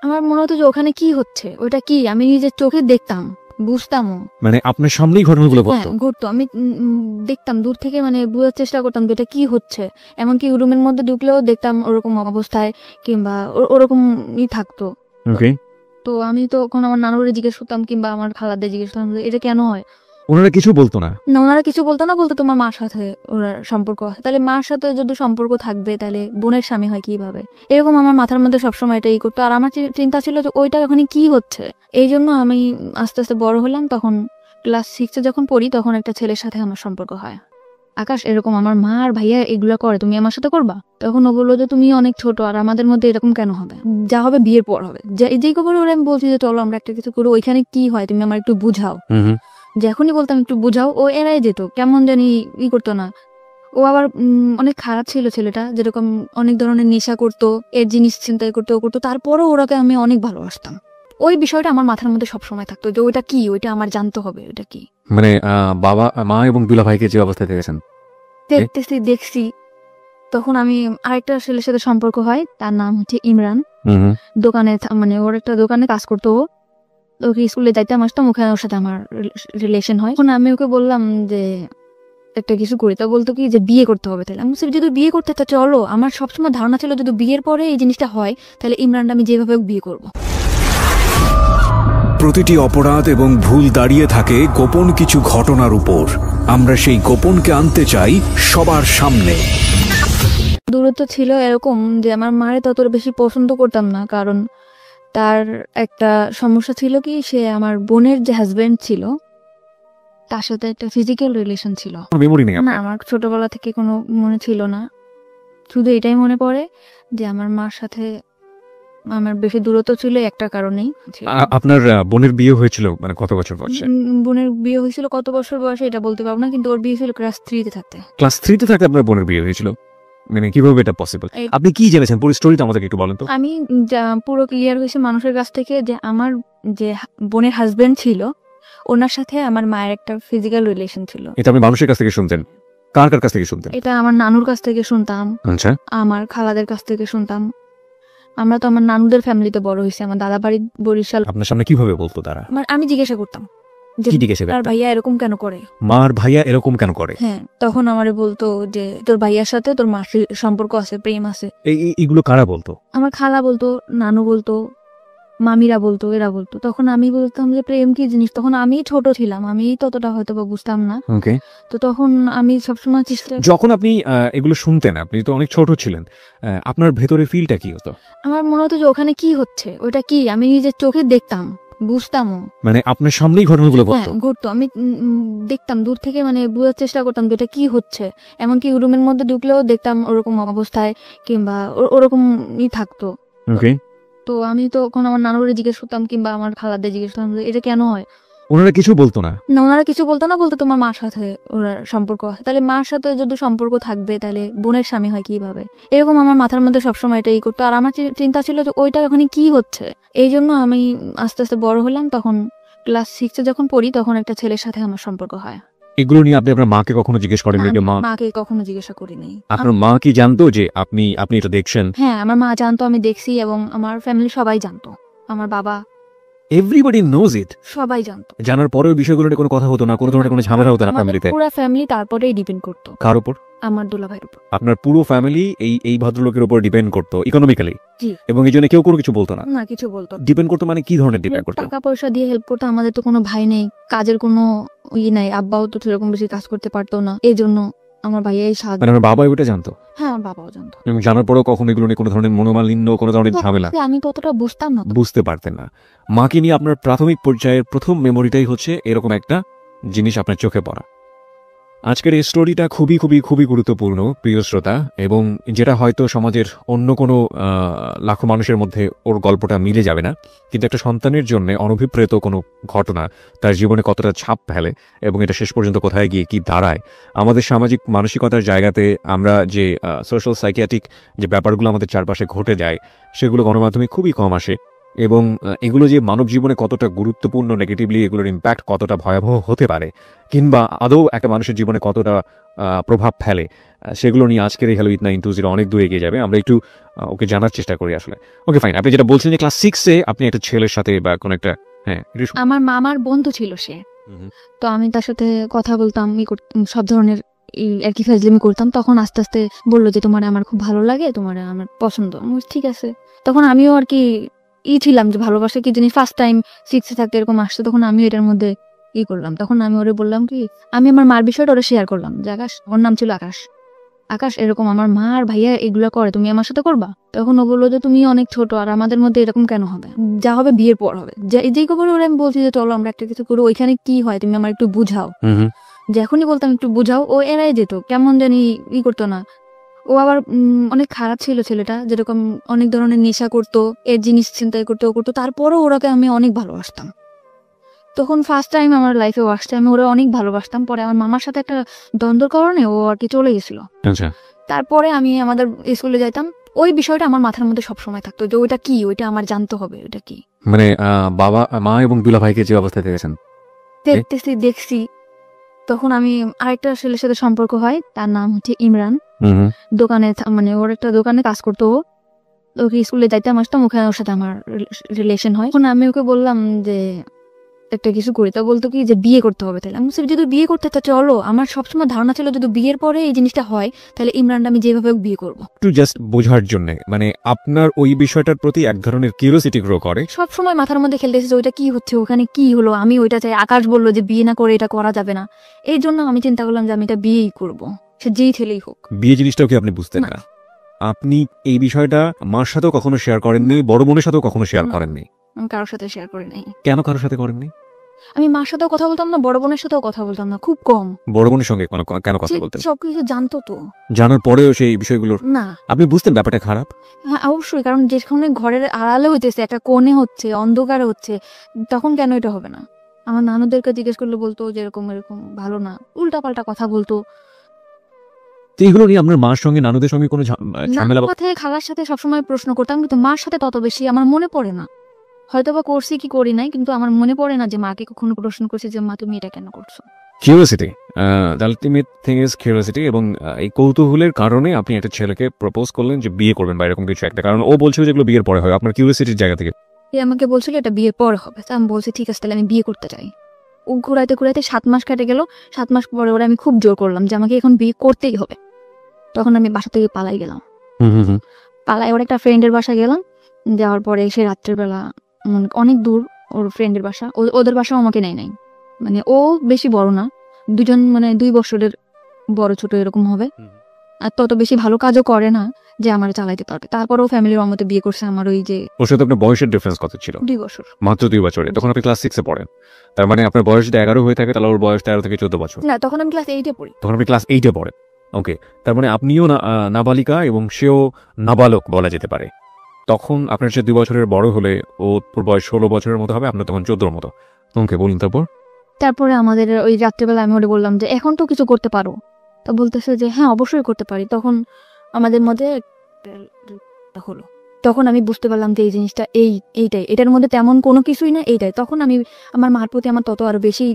আমার মনে হতো যে ওখানে কি হচ্ছে, ওটা কি আমি নিজের চোখে দেখতাম, বুঝতামও। মানে আপনার সামনেই ঘটনাগুলো ঘটতো? ঘটতো, আমি দেখতাম দূর থেকে, মানে বোঝার চেষ্টা করতাম যে এটা কি হচ্ছে। এমনকি রুমের মধ্যে ঢুকলেও দেখতাম ওরকম অবস্থায়, কিংবা ওরকমই থাকতো। তো আমি তখন আমার নানুরে জিজ্ঞেস করতাম, কিংবা আমার খালাদের জিজ্ঞেস করতাম এটা কেন হয়। ওনারা কিছু বলতো না? না, ওনারা কিছু বলতো না, বলতো তোমার মার সাথে ওরা সম্পর্ক আছে। তাহলে মার সাথে যদি সম্পর্ক থাকবে তাহলে বোনের স্বামী হয় কিভাবে, এরকম আমার মাথার মধ্যে সবসময় এটাই করতো। আর আমার চিন্তা ছিল যে ওইটা ওখানে কি হচ্ছে। এই জন্য আমি আস্তে আস্তে বড় হলাম, তখন ক্লাস 6-এ যখন পড়ি তখন একটা ছেলের সাথে আমার সম্পর্ক হয়। আকাশ, এরকম আমার মা আর ভাইয়া এগুলা করে, তুমি আমার সাথে করবা? তখন ও বললো যে তুমি অনেক ছোট, আর আমাদের মধ্যে এরকম কেন হবে, যা হবে বিয়ের পর হবে। যেই খবর ওরা, আমি বলছি যে চলো আমরা একটা কিছু করবো, ওইখানে কি হয় তুমি আমার একটু বুঝাও। যখনই বলতাম একটু বুঝাও, ও এড়াই যেত, কেমন জানি করতো না। ও আবার অনেক খারাপ ছিল ছেলেটা, যেরকম অনেক ধরনের নেশা করতো, এর জিনিস চিন্তাই করতো, ও করতো। তারপরও ওরাকে আমি অনেক ভালোবাসতাম। ওই বিষয়টা আমার মাথার মধ্যে সবসময় থাকতো যে ওইটা কি, ওইটা আমার জানতে হবে, ওইটা কি। মানে বাবা মা এবং দুলা ভাইকে যে অবস্থায় দেখেছেন? দেখছি। তখন আমি আরেকটা ছেলের সাথে সম্পর্ক হয়, তার নাম হচ্ছে ইমরান। দোকানে, মানে ওর একটা দোকানে কাজ করতো। ওকে স্কুলে যাইতাম আসতাম, ওখানে ওর সাথে আমার রিলেশন হয়। এখন আমি ওকে বললাম যে একটা কিছু করি, তো বলতো কি যে বিয়ে করতে হবে। তাহলে আমি যদি বিয়ে করতে তা চলো, আমার সবসময় ধারণা ছিল যদি বিয়ের পরে এই জিনিসটা হয় তাহলে ইমরানটা আমি যেভাবে বিয়ে করব। প্রতিটি অপরাধ এবং ভুল দাঁড়িয়ে থাকে গোপন কিছু ঘটনার উপর। আমরা সেই গোপনকে আনতে চাই সবার সামনে। দূরত্ব ছিল এরকম যে আমার মারে ততটা বেশি পছন্দ করতাম না, কারণ তার একটা সমস্যা ছিল কি, সে আমার বোনের যে হাজবেন্ড ছিল তার সাথে একটা ফিজিক্যাল রিলেশন ছিল। মেমোরি নেই না, আমার ছোটবেলা থেকে কোনো মনে ছিল না। শুধু এটাই মনে পড়ে যে আমার মার সাথে আমার বেশি দূরত্ব ছিল একটা কারণেই। আপনার বোনের বিয়ে হয়েছিল মানে কত বছর বয়সে? বোনের বিয়ে হয়েছিল কত বছর বয়সে এটা বলতে পারবো না, কিন্তু ওর বিয়ে ছিল ক্লাস 3-তে থাকতে। ক্লাস 3-তে থাকতে আপনার বোনের বিয়ে হয়েছিল? মানে কিভাবে এটা পসিবল? আপনি কি জেনেছেন পুরো স্টোরিটা আমাদেরকে একটু বলেন তো। আমি পুরো ক্লিয়ার হয়েছে মানুষের কাছ থেকে যে আমার যে বোনের হাজবেন্ড ছিল ওনার সাথে আমার মায়ের একটা ফিজিক্যাল রিলেশন ছিল। এটা আপনি মানুষের কাছ থেকে শুনতেন? কার কার কাছ থেকে শুনতেন? এটা আমার নানুর কাছ থেকে শুনতাম, আচ্ছা, আমার খালাদের কাছ থেকে শুনতাম। আমরা তো আমার নানুদের ফ্যামিলিতে বড় হয়েছি, আমার দাদা বাড়ি বরিশাল। আপনার সামনে কিভাবে বলতো তারা? আমি জিজ্ঞাসা করতাম যে তার ভাইয়া এরকম কেন করে, মার ভাইয়া এরকম কেন করে। হ্যাঁ, তখন আমারে বলতো যে তোর ভাইয়ার সাথে তোর মার সম্পর্ক আছে, প্রেম আছে। এইগুলো কারা বলতো? আমার খালা বলতো, নানু বলতো, মামিরা বলতো, এরা বলতো। তখন আমি বলতাম যে প্রেম কি জিনিস, তখন আমি ছোট ছিলাম, আমি ততটা হয়তো বা বুঝতাম না। তো তখন আমি সবসময় চেষ্টা, যখন আপনি এগুলো শুনতেন, আপনি তো অনেক ছোট ছিলেন, আপনার ভেতরে ফিলটা কি হতো? আমার মনে হতো যে ওখানে কি হচ্ছে, ওইটা কি আমি নিজের চোখে দেখতাম, বুঝতামও। মানে আপনার সামনেই ঘটনাগুলো ঘটতো, আমি দেখতাম দূর থেকে, মানে বোঝার চেষ্টা করতাম যে এটা কি হচ্ছে। এমনকি রুমের মধ্যে ঢুকলেও দেখতাম ওরকম অবস্থায়, কিংবা ওরকমই থাকতো। তো আমি তখন আমার নানুরে জিজ্ঞেস করতাম, কিংবা আমার খালাদের জিজ্ঞেস করতাম এটা কেন হয়। ওনারা কিছু বলতো না? না, ওনারা কিছু বলতো না, বলতো তোমার মার সাথে ওরা সম্পর্ক আছে। তাহলে মার সাথে যদি সম্পর্ক থাকবে তাহলে বোনের স্বামী হয় কিভাবে, এরকম আমার মাথার মধ্যে সবসময় এটাই করতো। আর আমার চিন্তা ছিল যে ওইটা ওখানে কি হচ্ছে। এই জন্য আমি আস্তে আস্তে বড় হলাম, তখন ক্লাস 6-এ যখন পড়ি তখন একটা ছেলের সাথে আমার সম্পর্ক হয়। এগুলো নিয়ে আপনি আপনার মাকে কখনো জিজ্ঞেস করেন? মাকে কখনো জিজ্ঞাসা করিনি। আপনার মা কি জানতো যে আপনি এটা দেখছেন? হ্যাঁ, আমার মা জানতো আমি দেখছি, এবং আমার ফ্যামিলি সবাই জানতো, আমার বাবা, এভরিবডি নোজ ইট, সবাই জানতো। জানার পরেও বিষয়গুলো নিয়ে কোনো কথা হতো না, কোনো ধরনের কোনো ঝামেলা হতো না ফ্যামিলিতে? পুরো ফ্যামিলি তারপরেই ডিপেন্ড করতো। কার উপর? আমার দুলাভাইয়ের উপর। আপনার পুরো ফ্যামিলি এই ভদ্রলোকের উপর ডিপেন্ড করতো ইকোনমিক্যালি? জি। এবং এই জন্য কেউ কোনো কিছু বলতো না? না, কিছু বলতো। ডিপেন্ড করতো মানে কি ধরনের ডিপেন্ড করতো? টাকা পয়সা দিয়ে হেল্প করতো। আমাদের তো কোনো ভাই নেই, কাজের কোনো নাই, আব্বাও তো সেরকম বেশি কাজ করতে পারতো না, এই জন্য আমার ভাইয়াই সাহায্য। মানে আমার বাবা এটা জানতো? হ্যাঁ, আমার বাবাও জানতো। এবং জানার পরেও কখনো এগুলো নিয়ে কোনো ধরনের মনোমালিন্য, কোনো ধরনের ঝামেলা? আমি ততটা বুঝতাম না, বুঝতে পারতেন না। মাকে নিয়ে আপনার প্রাথমিক পর্যায়ের প্রথম মেমোরিটাই হচ্ছে এরকম একটা জিনিস আপনার চোখে পড়া। আজকের এই স্টোরিটা খুবই খুবই খুবই গুরুত্বপূর্ণ প্রিয় শ্রোতা, এবং যেটা হয়তো সমাজের অন্য কোনো লাখো মানুষের মধ্যে ওর গল্পটা মিলে যাবে না, কিন্তু একটা সন্তানের জন্য অনভিপ্রেত কোনো ঘটনা তার জীবনে কতটা ছাপ ফেলে এবং এটা শেষ পর্যন্ত কোথায় গিয়ে কি দাঁড়ায়, আমাদের সামাজিক মানসিকতার জায়গাতে আমরা যে সোশ্যাল সাইকিয়াট্রিক যে ব্যাপারগুলো আমাদের চারপাশে ঘটে যায় সেগুলো গণমাধ্যমে খুবই কম আসে। এবং এগুলো যে মানব জীবনে কতটা গুরুত্বপূর্ণ, নেগেটিভলি এগুলোর ইম্প্যাক্ট কতটা ভয়াবহ হতে পারে, কিংবা আদৌ একটা মানুষের জীবনে কতটা প্রভাব ফেলে, সেগুলো নিয়ে আজকের এই হ্যালো উইথ 920 অনেক দূর এগিয়ে যাবে। আমরা একটু ওকে জানার চেষ্টা করি আসলে। ওকে ফাইন, আপনি যেটা বলছেন যে ক্লাস 6-এ আপনি একটা ছেলের সাথে বা কোনো একটা, হ্যাঁ আমার মামার বন্ধু ছিল সে, হুম। তো আমি তার সাথে কথা বলতাম, সব ধরনের আর কি ফাজলামি করতাম। তখন আস্তে আস্তে বললো যে তোমার আমার খুব ভালো লাগে, তোমার আমার পছন্দ। আমি বলছি, ঠিক আছে। তখন আমিও আর কি ছিলাম যে ভালোবাসা কি জিনিস, ফার্স্ট টাইম 6-এ থাকতে এরকম আসছে, তখন আমিও এটার মধ্যে করলাম। তখন আমি ওরে বললাম কি, আমি আমার মার বিষয়টা ওরা শেয়ার করলাম যে আকাশ, ওর নাম ছিল আকাশ, আকাশ এরকম আমার মা আর ভাইয়া এগুলো করে, তুমি আমার সাথে করবা? তখন ও বললো যে তুমি অনেক ছোট, আর আমাদের মধ্যে এরকম কেন হবে, যা হবে বিয়ের পর হবে। যেই খবর ওরা আমি বলছি যে চলো আমরা একটা কিছু করবো, ওইখানে কি হয় তুমি আমার একটু বুঝাও। যখনই বলতাম একটু বুঝাও, ও এড়াই যেত, কেমন জানি করতো না। ও আবার অনেক খারাপ ছিল ছেলেটা, যেরকম অনেক ধরনের নেশা করতো, এর জিনিস ছিনতাই করতো, ও করতো। তারপরও ওরাকে আমি অনেক ভালোবাসতাম। তখন ফার্স্ট টাইম আমার লাইফে আসছে, আমি ওরা অনেক ভালোবাসতাম। পরে আমার মামার সাথে একটা দ্বন্দ্বের কারণে ও আর কি চলে গেছিল। আচ্ছা, তারপরে আমি আমাদের স্কুলে যাইতাম, ওই বিষয়টা আমার মাথার মধ্যে সবসময় থাকতো যে ওইটা কি, ওইটা আমার জানতে হবে, ওইটা কি। মানে বাবা মা এবং দুলা ভাইকে যে অবস্থায় দেখেছেন, দেখছি। তখন আমি আরেকটা ছেলের সাথে সম্পর্ক হয়, তার নাম হচ্ছে ইমরান। দোকানে মানে ওর একটা দোকানে কাজ করতো। ওকে স্কুলে যাইতাম আসতাম, ওখানে ওর সাথে আমার রিলেশন হয়। তখন আমি ওকে বললাম যে একটা কিছু করি, তা বলতো কি যে বিয়ে করতে হবে। তাহলে আমি যদি বিয়ে করতে তা চলো। আমার সবসময় ধারণা ছিল যদি বিয়ের পরে এই জিনিসটা হয় তাহলে ইমরানটা আমি যেভাবে বিয়ে করবো। একটু জাস্ট বোঝার জন্য, মানে আপনার ওই বিষয়টার প্রতি এক ধরনের কিউরিওসিটি গ্রো করে। সবসময় মাথার মধ্যে খেলতেছে যে ওইটা কি হচ্ছে, ওখানে কি হলো, আমি ওইটা চাই। আকাশ বললো যে বিয়ে না করে এটা করা যাবে না, এই জন্য আমি চিন্তা করলাম যে আমি এটা বিয়েই করবো, সে যেই ছেলেই হোক। বিয়ে জিনিসটাও কি আপনি বুঝতেন না? আপনি এই বিষয়টা মার সাথেও কখনো শেয়ার করেননি, বড় বোনের সাথেও কখনো শেয়ার করেননি? আমি কারোর সাথে শেয়ার করি নাই। কেন কারোর সাথে করেননি? আমি মার সাথেও কথা বলতাম না, বড় বোনের সাথেও কথা বলতাম না, খুব কম। বড় বোনের সঙ্গে কেন কথা বলতেন? সবকিছু জানতো তো, জানার পরেও সেই বিষয়গুলোর না আপনি বুঝতেন ব্যাপারটা খারাপ? হ্যাঁ অবশ্যই, কারণ যেখানে ঘরের আড়ালে হইতেছে, একটা কোণে হচ্ছে, অন্ধকারে হচ্ছে, তখন কেন এটা হবে না? আমার নানুদেরকে জিজ্ঞেস করলে বলতো যে এরকম এরকম ভালো না, উল্টা পাল্টা কথা বলতো। তো এগুলো নিয়ে আপনার মার সঙ্গে নানুদের সঙ্গে কোনো ঝামেলা? কথায় খালার সাথে সবসময় প্রশ্ন করতাম, কিন্তু মার সাথে তত বেশি আমার মনে পড়ে না। হয়তো বা করছি কি করি নাই, কিন্তু আমার মনে পড়ে না যে মাকে কখনো প্রশ্ন করছি যে মা তুমি এটা কেন করছো। Curiosity, the ultimate thing is curiosity. এবং এই কৌতূহলের কারণে আপনি একটা ছেলেকে প্রপোজ করলেন যে বিয়ে করবেন বা এরকম কিছু একটা, কারণ ও বলছিল যেগুলো বিয়ের পরে হয়, আপনার কিউরিওসিটির জায়গা থেকে। আমাকে বলছিল এটা বিয়ের পরে হবে, তা আমি বলছি ঠিক আছে তাহলে আমি বিয়ে করতে চাই। ও ঘুরাইতে ঘুরাইতে 7 মাস কেটে গেল। 7 মাস পরে ওরা আমি খুব জোর করলাম যে আমাকে এখন বিয়ে করতেই হবে। তখন আমি বাসা থেকে পালাই গেলাম। পালাই ওর একটা ফ্রেন্ডের বাসা গেলাম। যাওয়ার পরে সে রাত্রের বেলা অনেক দূর ওর ফ্রেন্ডের বাসা, ওদের বাসাও আমাকে নেয় নাই। মানে ও বেশি বড় না, দুজন মানে 2 বছরের বড় ছোট এরকম হবে, আর তত বেশি ভালো কাজও করে না যে আমার চালাইতে পারবে। তারপরেও ফ্যামিলির মতে বিয়ে করছে আমার ওই যে। ওর সাথে আপনার বয়সের ডিফারেন্স কত ছিল? 2 বছর। মাত্র 2 বছরে? তখন আপনি ক্লাস 6-এ পড়েন, তার মানে আপনার বয়স যদি 11 হয়ে থাকে তাহলে ওর বয়স 13 থেকে 14 বছর। না, তখন আমি ক্লাস 8-এ পড়ি। তখন আপনি ক্লাস 8-এ পড়েন। ওকে, তার মানে আপনিও নাবালিকা এবং সেও নাবালক বলা যেতে পারে। তখন আপনার সে 2 বছরের বড় হলে ওর বয়স 16 বছরের মতো হবে, আপনার তখন 14-র মতো। ওকে, বলুন তারপরে আমাদের ওই রাত্রেবেলা আমি ওরে বললাম যে এখন তো কিছু করতে পারো, তা বলতেছে যে হ্যাঁ অবশ্যই করতে পারি। তখন আমাদের মধ্যে হলো, তখন আমি বুঝতে পারলাম যে এই জিনিসটা এইটাই, এটার মধ্যে তেমন কোনো কিছুই না, এইটাই। তখন আমি আমার মার প্রতি আমার তত আরো বেশি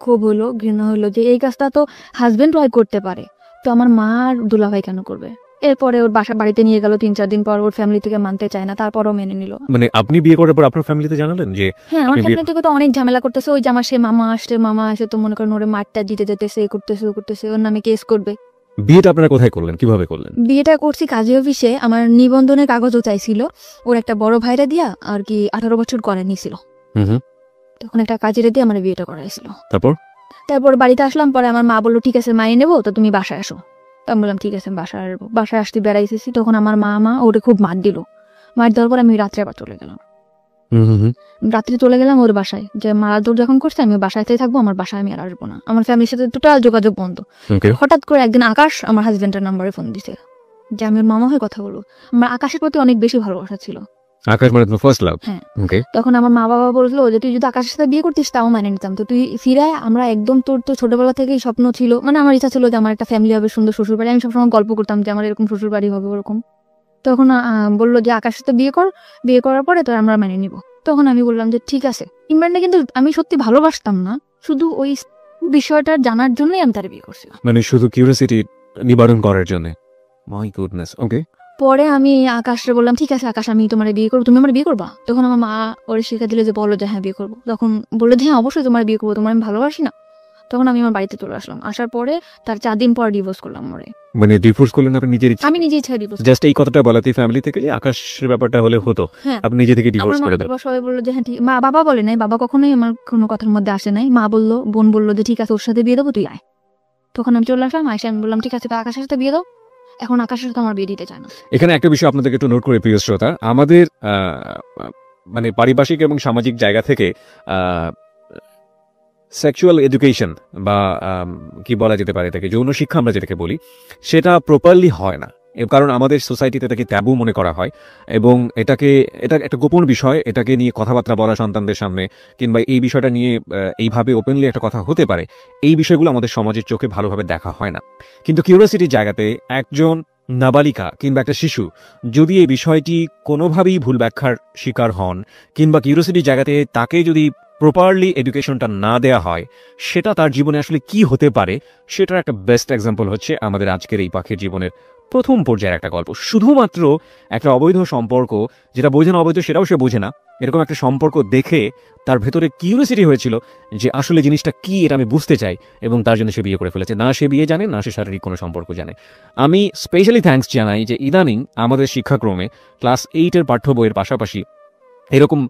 ক্ষোভ হলো, ঘৃণা হলো যে এই কাজটা তো হাজবেন্ড ওয়াইফ করতে পারে, তো আমার মা আর দুলাভাই কেন করবে। এরপরে ওর বাড়িতে নিয়ে গেল 3-4 দিন পর, ওর ফ্যামিলি থেকে মানতে চায় না, তারপরও মেনে নিল। মানে আপনি বিয়ে করার পর আপনার ফ্যামিলিতে জানালেন যে? হ্যাঁ, আমার ফ্যামিলি থেকে তো অনেক ঝামেলা করতেছে। ওই যে আমার সে মামা আসে তো মনে করেন ওরে মারটা দিতে যেতেছে, এ করতেছে ও করতেছে, ওর নামে কেস করবে। বিয়েটা আপনারা কোথায় করলেন, কিভাবে করলেন? বিয়েটা করছি কাজী অফিসে। আমার নিবন্ধনের কাগজও চাইছিল, ওর একটা বড় ভাইরা দিয়া আর কি 18 বছর করে নিছিল। তখন একটা কাজীরে দিয়ে আমার বিয়েটা করাইছিল। তারপর বাড়িতে আসলাম, পরে আমার মা বললো ঠিক আছে মাইনে নেবো, তো তুমি বাসায় আসো। আমি বললাম ঠিক আছে বাসায় আসতে বেড়াইতেছি। তখন আমার মা ওরে খুব মার দিল। মার দেওয়ার পর আমি রাত্রে আবার চলে গেলাম। রাত্রে চলে গেলাম ওর বাসায়, যে মারাদুর যখন করছে আমি বাসাতেই থাকবো, আমার বাসায় আমি আর আসবো না। আমার ফ্যামিলির সাথে টোটাল যোগাযোগ বন্ধ। হঠাৎ করে একদিন আকাশ আমার হাজবেন্ডের নাম্বারে ফোন দিছে যে আমি ওর মামা হয়ে কথা বলবো। আমার আকাশের প্রতি অনেক বেশি ভালোবাসা ছিল। আকাশ মানে তোমার ফার্স্ট লাভ? হ্যাঁ। তখন আমার মা বাবা বললো যে তুই যদি আকাশের সাথে বিয়ে করতিস তাও মানে নিতাম, তো তুই ফিরায় আমরা একদম, তোর তো ছোটবেলা থেকেই স্বপ্ন ছিল, মানে আমার ইচ্ছা ছিল যে আমার একটা ফ্যামিলি হবে, সুন্দর শ্বশুর বাড়ি। আমি সবসময় গল্প করতাম যে আমার এরকম শ্বশুর বাড়ি হবে ওরকম। তখন বললো যে আকাশের সাথে বিয়ে কর, বিয়ে করার পরে তো আমরা মেনে নিব। তখন আমি বললাম যে ঠিক আছে। ইমরানকে কিন্তু আমি সত্যি ভালোবাসতাম না, শুধু ওই বিষয়টা জানার জন্যই আমি তার বিয়ে করছিলাম। মানে শুধু কিউরিওসিটি নিবারণ করার জন্য। My goodness. ওকে। পরে আমি আকাশে বললাম ঠিক আছে আকাশ, আমি তোমার বিয়ে করবো, তুমি আমার বিয়ে করবা? তখন আমার মা ওরে শিখা দিলে যে বলো যে হ্যাঁ বিয়ে করবো। তখন বললো যে হ্যাঁ অবশ্যই তোমার বিয়ে করবো, তোমার আমি ভালোবাসি না। তখন আমি আমার বাড়িতে চলে আসলাম, আসার পরে তার 4 দিন পর ডিভোর্স করলাম ওরে। মানে ডিভোর্স করলেন আপনি নিজের ইচ্ছা? আমি নিজে ইচ্ছা ডিভোর্স। জাস্ট এই কথাটা বলাতে ফ্যামিলি থেকে যে আকাশের ব্যাপারটা হলে হতো, হ্যাঁ আপনি নিজে থেকে ডিভোর্স আমার করে দেন। বাবা সবাই বললো যে হ্যাঁ ঠিক। মা বাবা বলে নাই, বাবা কখনোই আমার কোনো কথার মধ্যে আসে নাই। মা বললো, বোন বললো যে ঠিক আছে ওর সাথে বিয়ে দেবো, তুই আয়। তখন আমি চলে আসলাম, আয়সা আমি বললাম ঠিক আছে আকাশের সাথে বিয়ে দাও। এখন আকাশের সাথে আমার বিয়ে দিতে চায় না। এখানে একটা বিষয় আপনাদেরকে একটু নোট করে প্রিয় শ্রোতা, আমাদের মানে পারিপার্শ্বিক এবং সামাজিক জায়গা থেকে সেক্সুয়াল এডুকেশন বা কি বলা যেতে পারে এটাকে, যৌন শিক্ষা আমরা যেটাকে বলি, সেটা প্রপারলি হয় না। এর কারণ আমাদের সোসাইটিতে এটাকে ট্যাবু মনে করা হয় এবং এটা একটা গোপন বিষয়। এটাকে নিয়ে কথাবার্তা বলা সন্তানদের সামনে কিংবা এই বিষয়টা নিয়ে এইভাবে ওপেনলি একটা কথা হতে পারে, এই বিষয়গুলো আমাদের সমাজের চোখে ভালোভাবে দেখা হয় না। কিন্তু কিউরিওসিটির জায়গাতে একজন নাবালিকা কিংবা একটা শিশু যদি এই বিষয়টি কোনোভাবেই ভুল ব্যাখ্যার শিকার হন কিংবা কিউরিওসিটির জায়গাতে তাকে যদি প্রপারলি এডুকেশনটা না দেয়া হয়, সেটা তার জীবনে আসলে কি হতে পারে সেটার একটা বেস্ট এক্সাম্পল হচ্ছে আমাদের আজকের এই পাখির জীবনের প্রথম পর্যায়ের একটা গল্প। শুধুমাত্র একটা অবৈধ সম্পর্ক, যেটা বোঝে না অবৈধ সেটাও সে বোঝে না, এরকম একটা সম্পর্ক দেখে তার ভেতরে কিউরিওসিটি হয়েছিল যে আসলে জিনিসটা কি, এটা আমি বুঝতে চাই, এবং তার জন্য সে বিয়ে করে ফেলেছে। না সে বিয়ে জানে, না সে শারীরিক কোনো সম্পর্ক জানে। আমি স্পেশালি থ্যাঙ্কস জানাই যে ইদানিং আমাদের শিক্ষাক্রমে ক্লাস 8-এর পাঠ্য বইয়ের পাশাপাশি এরকম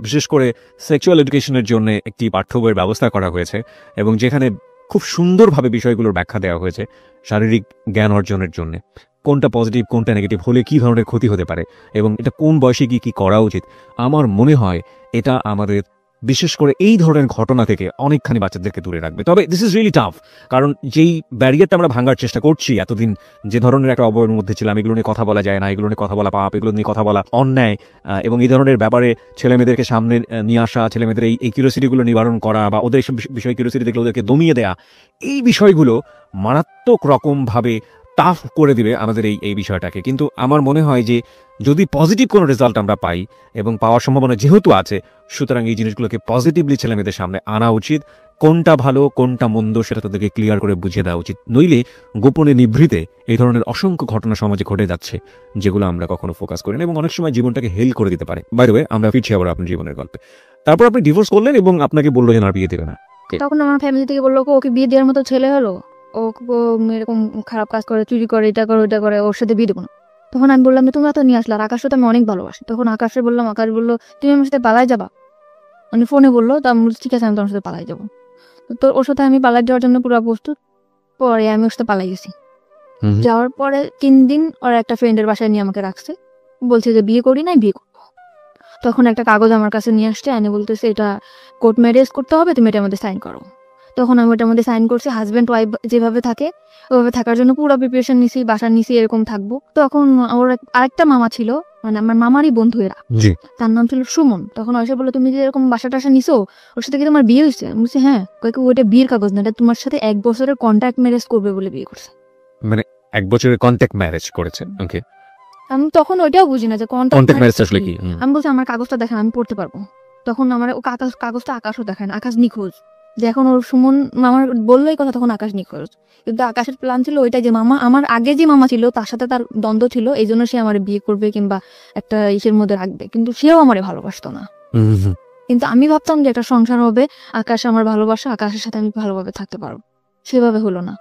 বিশেষ করে সেক্সুয়াল এডুকেশনের জন্য একটি পাঠ্য বইয়ের ব্যবস্থা করা হয়েছে এবং যেখানে খুব সুন্দরভাবে বিষয়গুলোর ব্যাখ্যা দেওয়া হয়েছে শারীরিক জ্ঞান অর্জনের জন্য। কোনটা পজিটিভ কোনটা নেগেটিভ হলে কি ধরনের ক্ষতি হতে পারে এবং এটা কোন বয়সে গিয়ে কি করা উচিত। আমার মনে হয় এটা আমাদের বিশেষ করে এই ধরনের ঘটনা থেকে অনেকখানি বাচ্চাদেরকে দূরে রাখবে। তবে দিস ইজ রিয়েলি টাফ, কারণ যেই ব্যারিয়ারটা আমরা ভাঙার চেষ্টা করছি, এতদিন যে ধরনের একটা অবয়ের মধ্যে ছিলাম, এগুলো নিয়ে কথা বলা যায় না, এগুলো নিয়ে কথা বলা পাপ, এগুলো নিয়ে কথা বলা অন্যায়, এবং এই ধরনের ব্যাপারে ছেলেমেয়েদেরকে সামনে নিয়ে আসা, ছেলেমেয়েদের এই কিউরিওসিটিগুলো নিবারণ করা বা ওদের এইসব বিষয় কিউরিওসিটি দেখলে ওদেরকে দমিয়ে দেয়া, এই বিষয়গুলো মারাত্মক রকমভাবে টাফ করে দিবে আমাদের এই বিষয়টাকে। কিন্তু আমার মনে হয় যে যদি পজিটিভ কোনো রেজাল্ট আমরা পাই এবং পাওয়ার সম্ভাবনা যেহেতু আছে, সুতরাং এই জিনিসগুলোকে পজিটিভলি ছেলেমেয়েদের সামনে আনা উচিত। কোনটা ভালো কোনটা মন্দ সেটা তাদেরকে ক্লিয়ার করে বুঝিয়ে দেওয়া উচিত। নইলে গোপনে নিভৃতে এই ধরনের অসংখ্য ঘটনা সমাজে ঘটে যাচ্ছে যেগুলো আমরা কখনো ফোকাস করি না এবং অনেক সময় জীবনটাকে হেল করে দিতে পারে। বাই দ্য ওয়ে, আমরা ফিরছি আবার আপনার জীবনের গল্পে। তারপর আপনি ডিভোর্স করলেন এবং আপনাকে বললো যে না বিয়ে দেবে না। তখন আমার ফ্যামিলি থেকে বললো ওকে বিয়ে দেওয়ার মতো ছেলে হলো, ও এরকম খারাপ কাজ করে, চুরি করে, এটা করে ওটা করে, ওর সাথে বিয়ে দেবো না। তখন আমি বললাম যে তোমরা তো নিয়ে আসলে, আর আকাশও তো আমি অনেক ভালোবাসি। তখন আকাশে বললাম, আকাশ বললো তুমি আমার সাথে পালাই যাবা, মানে ফোনে বললো। তা আমি বলছি ঠিক আছে আমি তোমার সাথে পালাই যাবো। তো ওর সাথে আমি পালাই যাওয়ার জন্য পুরো প্রস্তুত। পরে আমি ওর সাথে পালাই গেছি। যাওয়ার পরে 3 দিন ওর একটা ফ্রেন্ডের বাসায় নিয়ে আমাকে রাখছে, বলছে যে বিয়ে করি নাই, বিয়ে করবো। তখন একটা কাগজ আমার কাছে নিয়ে আসছে, এনে বলতেছে এটা কোর্ট ম্যারেজ করতে হবে, তুমি এটার মধ্যে সাইন করো। তখন আমি ওটার মধ্যে সাইন করছি। হাজব্যান্ড ওয়াইফ যেভাবে থাকে ওইভাবে থাকার জন্য পুরো প্রিপারেশন নিছি, বাসা নিছি, এরকম থাকবো। তখন ওর আরেকটা মামা ছিল, মানে আমার মামারই বন্ধু এরা, তার নাম ছিল সুমন। তখন এসে বললো তুমি যে এরকম বাসা টাসা নিছো, ওর সাথে কি তোমার বিয়ে হয়েছে? আমি বলছি হ্যাঁ। কয়েক ওইটা বিয়ের কাগজ না, এটা তোমার সাথে 1 বছরের কন্ট্রাক্ট ম্যারেজ করবে বলে বিয়ে করছে। মানে 1 বছরের কন্ট্যাক্ট ম্যারেজ করেছে? ওকে। আমি তখন ওইটাও বুঝি না যে কন্ট্যাক্ট ম্যারেজ আসলে কি। আমি বলছি আমার কাগজটা দেখেন, আমি পড়তে পারবো। তখন আমার ও কাগজটা আকাশও দেখায় না, আকাশ নিখোঁজ। যে এখন ওর সুমন মামার বললোই কথা, তখন আকাশ নিখোঁজ। কিন্তু আকাশের প্ল্যান ছিল ওইটাই যে মামা, আমার আগে যে মামা ছিল তার সাথে তার দ্বন্দ্ব ছিল, এই জন্য সে আমার বিয়ে করবে কিংবা একটা ইসের মধ্যে রাখবে, কিন্তু সেও আমারে ভালোবাসতো না। কিন্তু আমি ভাবতাম যে একটা সংসার হবে, আকাশ আমার ভালোবাসা, আকাশের সাথে আমি ভালোভাবে থাকতে পারবো। সেভাবে হলো না।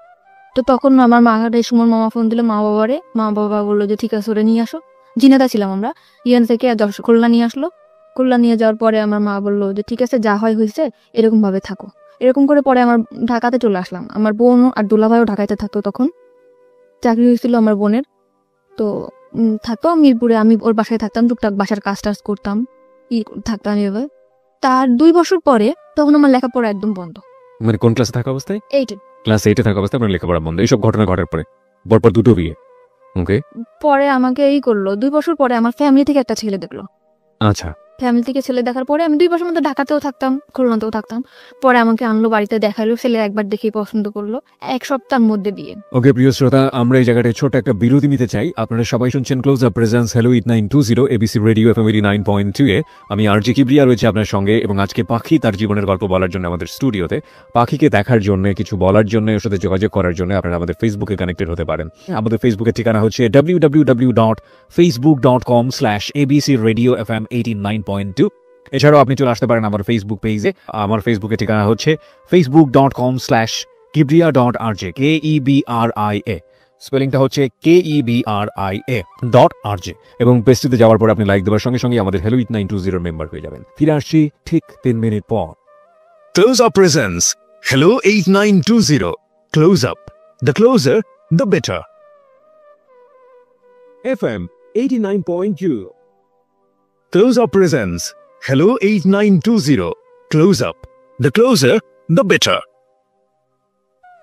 তো তখন আমার সুমন মামা ফোন দিল মা বাবারে, মা বাবা বললো যে ঠিক আছে ওরে নিয়ে আসো। জিনেদা ছিলাম আমরা, ইয়ান থেকে খুলনা নিয়ে আসলো। খুলনা নিয়ে যাওয়ার পরে আমার মা বললো যে ঠিক আছে যা হয় হয়েছে, এরকম ভাবে থাকো। এরকম করে পরে আমার ঢাকাতে চলে আসলাম। আমার বোন আর দুলাভাইও ঢাকাতে থাকতো, তখন চাকরি হয়েছিল আমার বোনের। তো থাকতো মিরপুরে, আমি ওর বাসায় থাকতাম, টুকটাক বাসার কাজ টাজ করতাম, থাকতাম এভাবে। তার 2 বছর পরে তখন আমার লেখাপড়া একদম বন্ধ। মানে কোন ক্লাসে থাকা অবস্থায়? 8 ক্লাস 8-এ থাকা অবস্থায় আপনার লেখাপড়া বন্ধ, এইসব ঘটনা ঘটার পরে পরপর 2টো বিয়ে। ওকে। পরে আমাকে করলো 2 বছর পরে আমার ফ্যামিলি থেকে একটা ছেলে দেখলো। আচ্ছা। ফ্যামিলি থেকে ছেলে দেখার পরে আমি 2 বছর মধ্যে ঢাকাতেও থাকতাম, খুলনাতেও থাকতাম। পরে আমাকে আনলো বাড়িতে, দেখালো, ছেলে একবার দেখেই পছন্দ করলো, 1 সপ্তাহের মধ্যে বিয়ে। ওকে প্রিয় শ্রোতা, আমরা এই জায়গাটায় ছোট একটা বিরতি নিতে চাই। আপনারা সবাই শুনছেন close up presence hello 8920 ABC radio FM 89.2 এ। আমি আরজি কিবরিয়া রয়েছে আপনার সঙ্গে, এবং আজকে পাখি তার জীবনের গল্প বলার জন্য আমাদের স্টুডিওতে। পাখিকে দেখার জন্য, কিছু বলার জন্য, ওর সাথে যোগাযোগ করার জন্য আপনারা আমাদের ফেসবুকে কানেক্টেড হতে পারেন। আমাদের ফেসবুকের ঠিকানা হচ্ছে www.facebook.com/abcradiofm89.2। এছাড়াও আপনি চলে আসতে পারেন আমার ফেসবুক পেজে। আমার ফেসবুকের ঠিকানা হচ্ছে facebook.com/kibria.rj, KEBRIA, স্পেলিংটা হচ্ছে KEBRIA.RJ। এবং পেজটিতে যাওয়ার পর আপনি লাইক দেওয়ার সঙ্গে সঙ্গে আমাদের হ্যালো 8920 মেম্বার হয়ে যাবেন। ফিরে আসছি ঠিক 3 মিনিট পর। Close Up presents Hello 8920. Close Up. The closer, the better. FM 89.2. Close Up presents Hello 8920. Close Up. The closer, the better.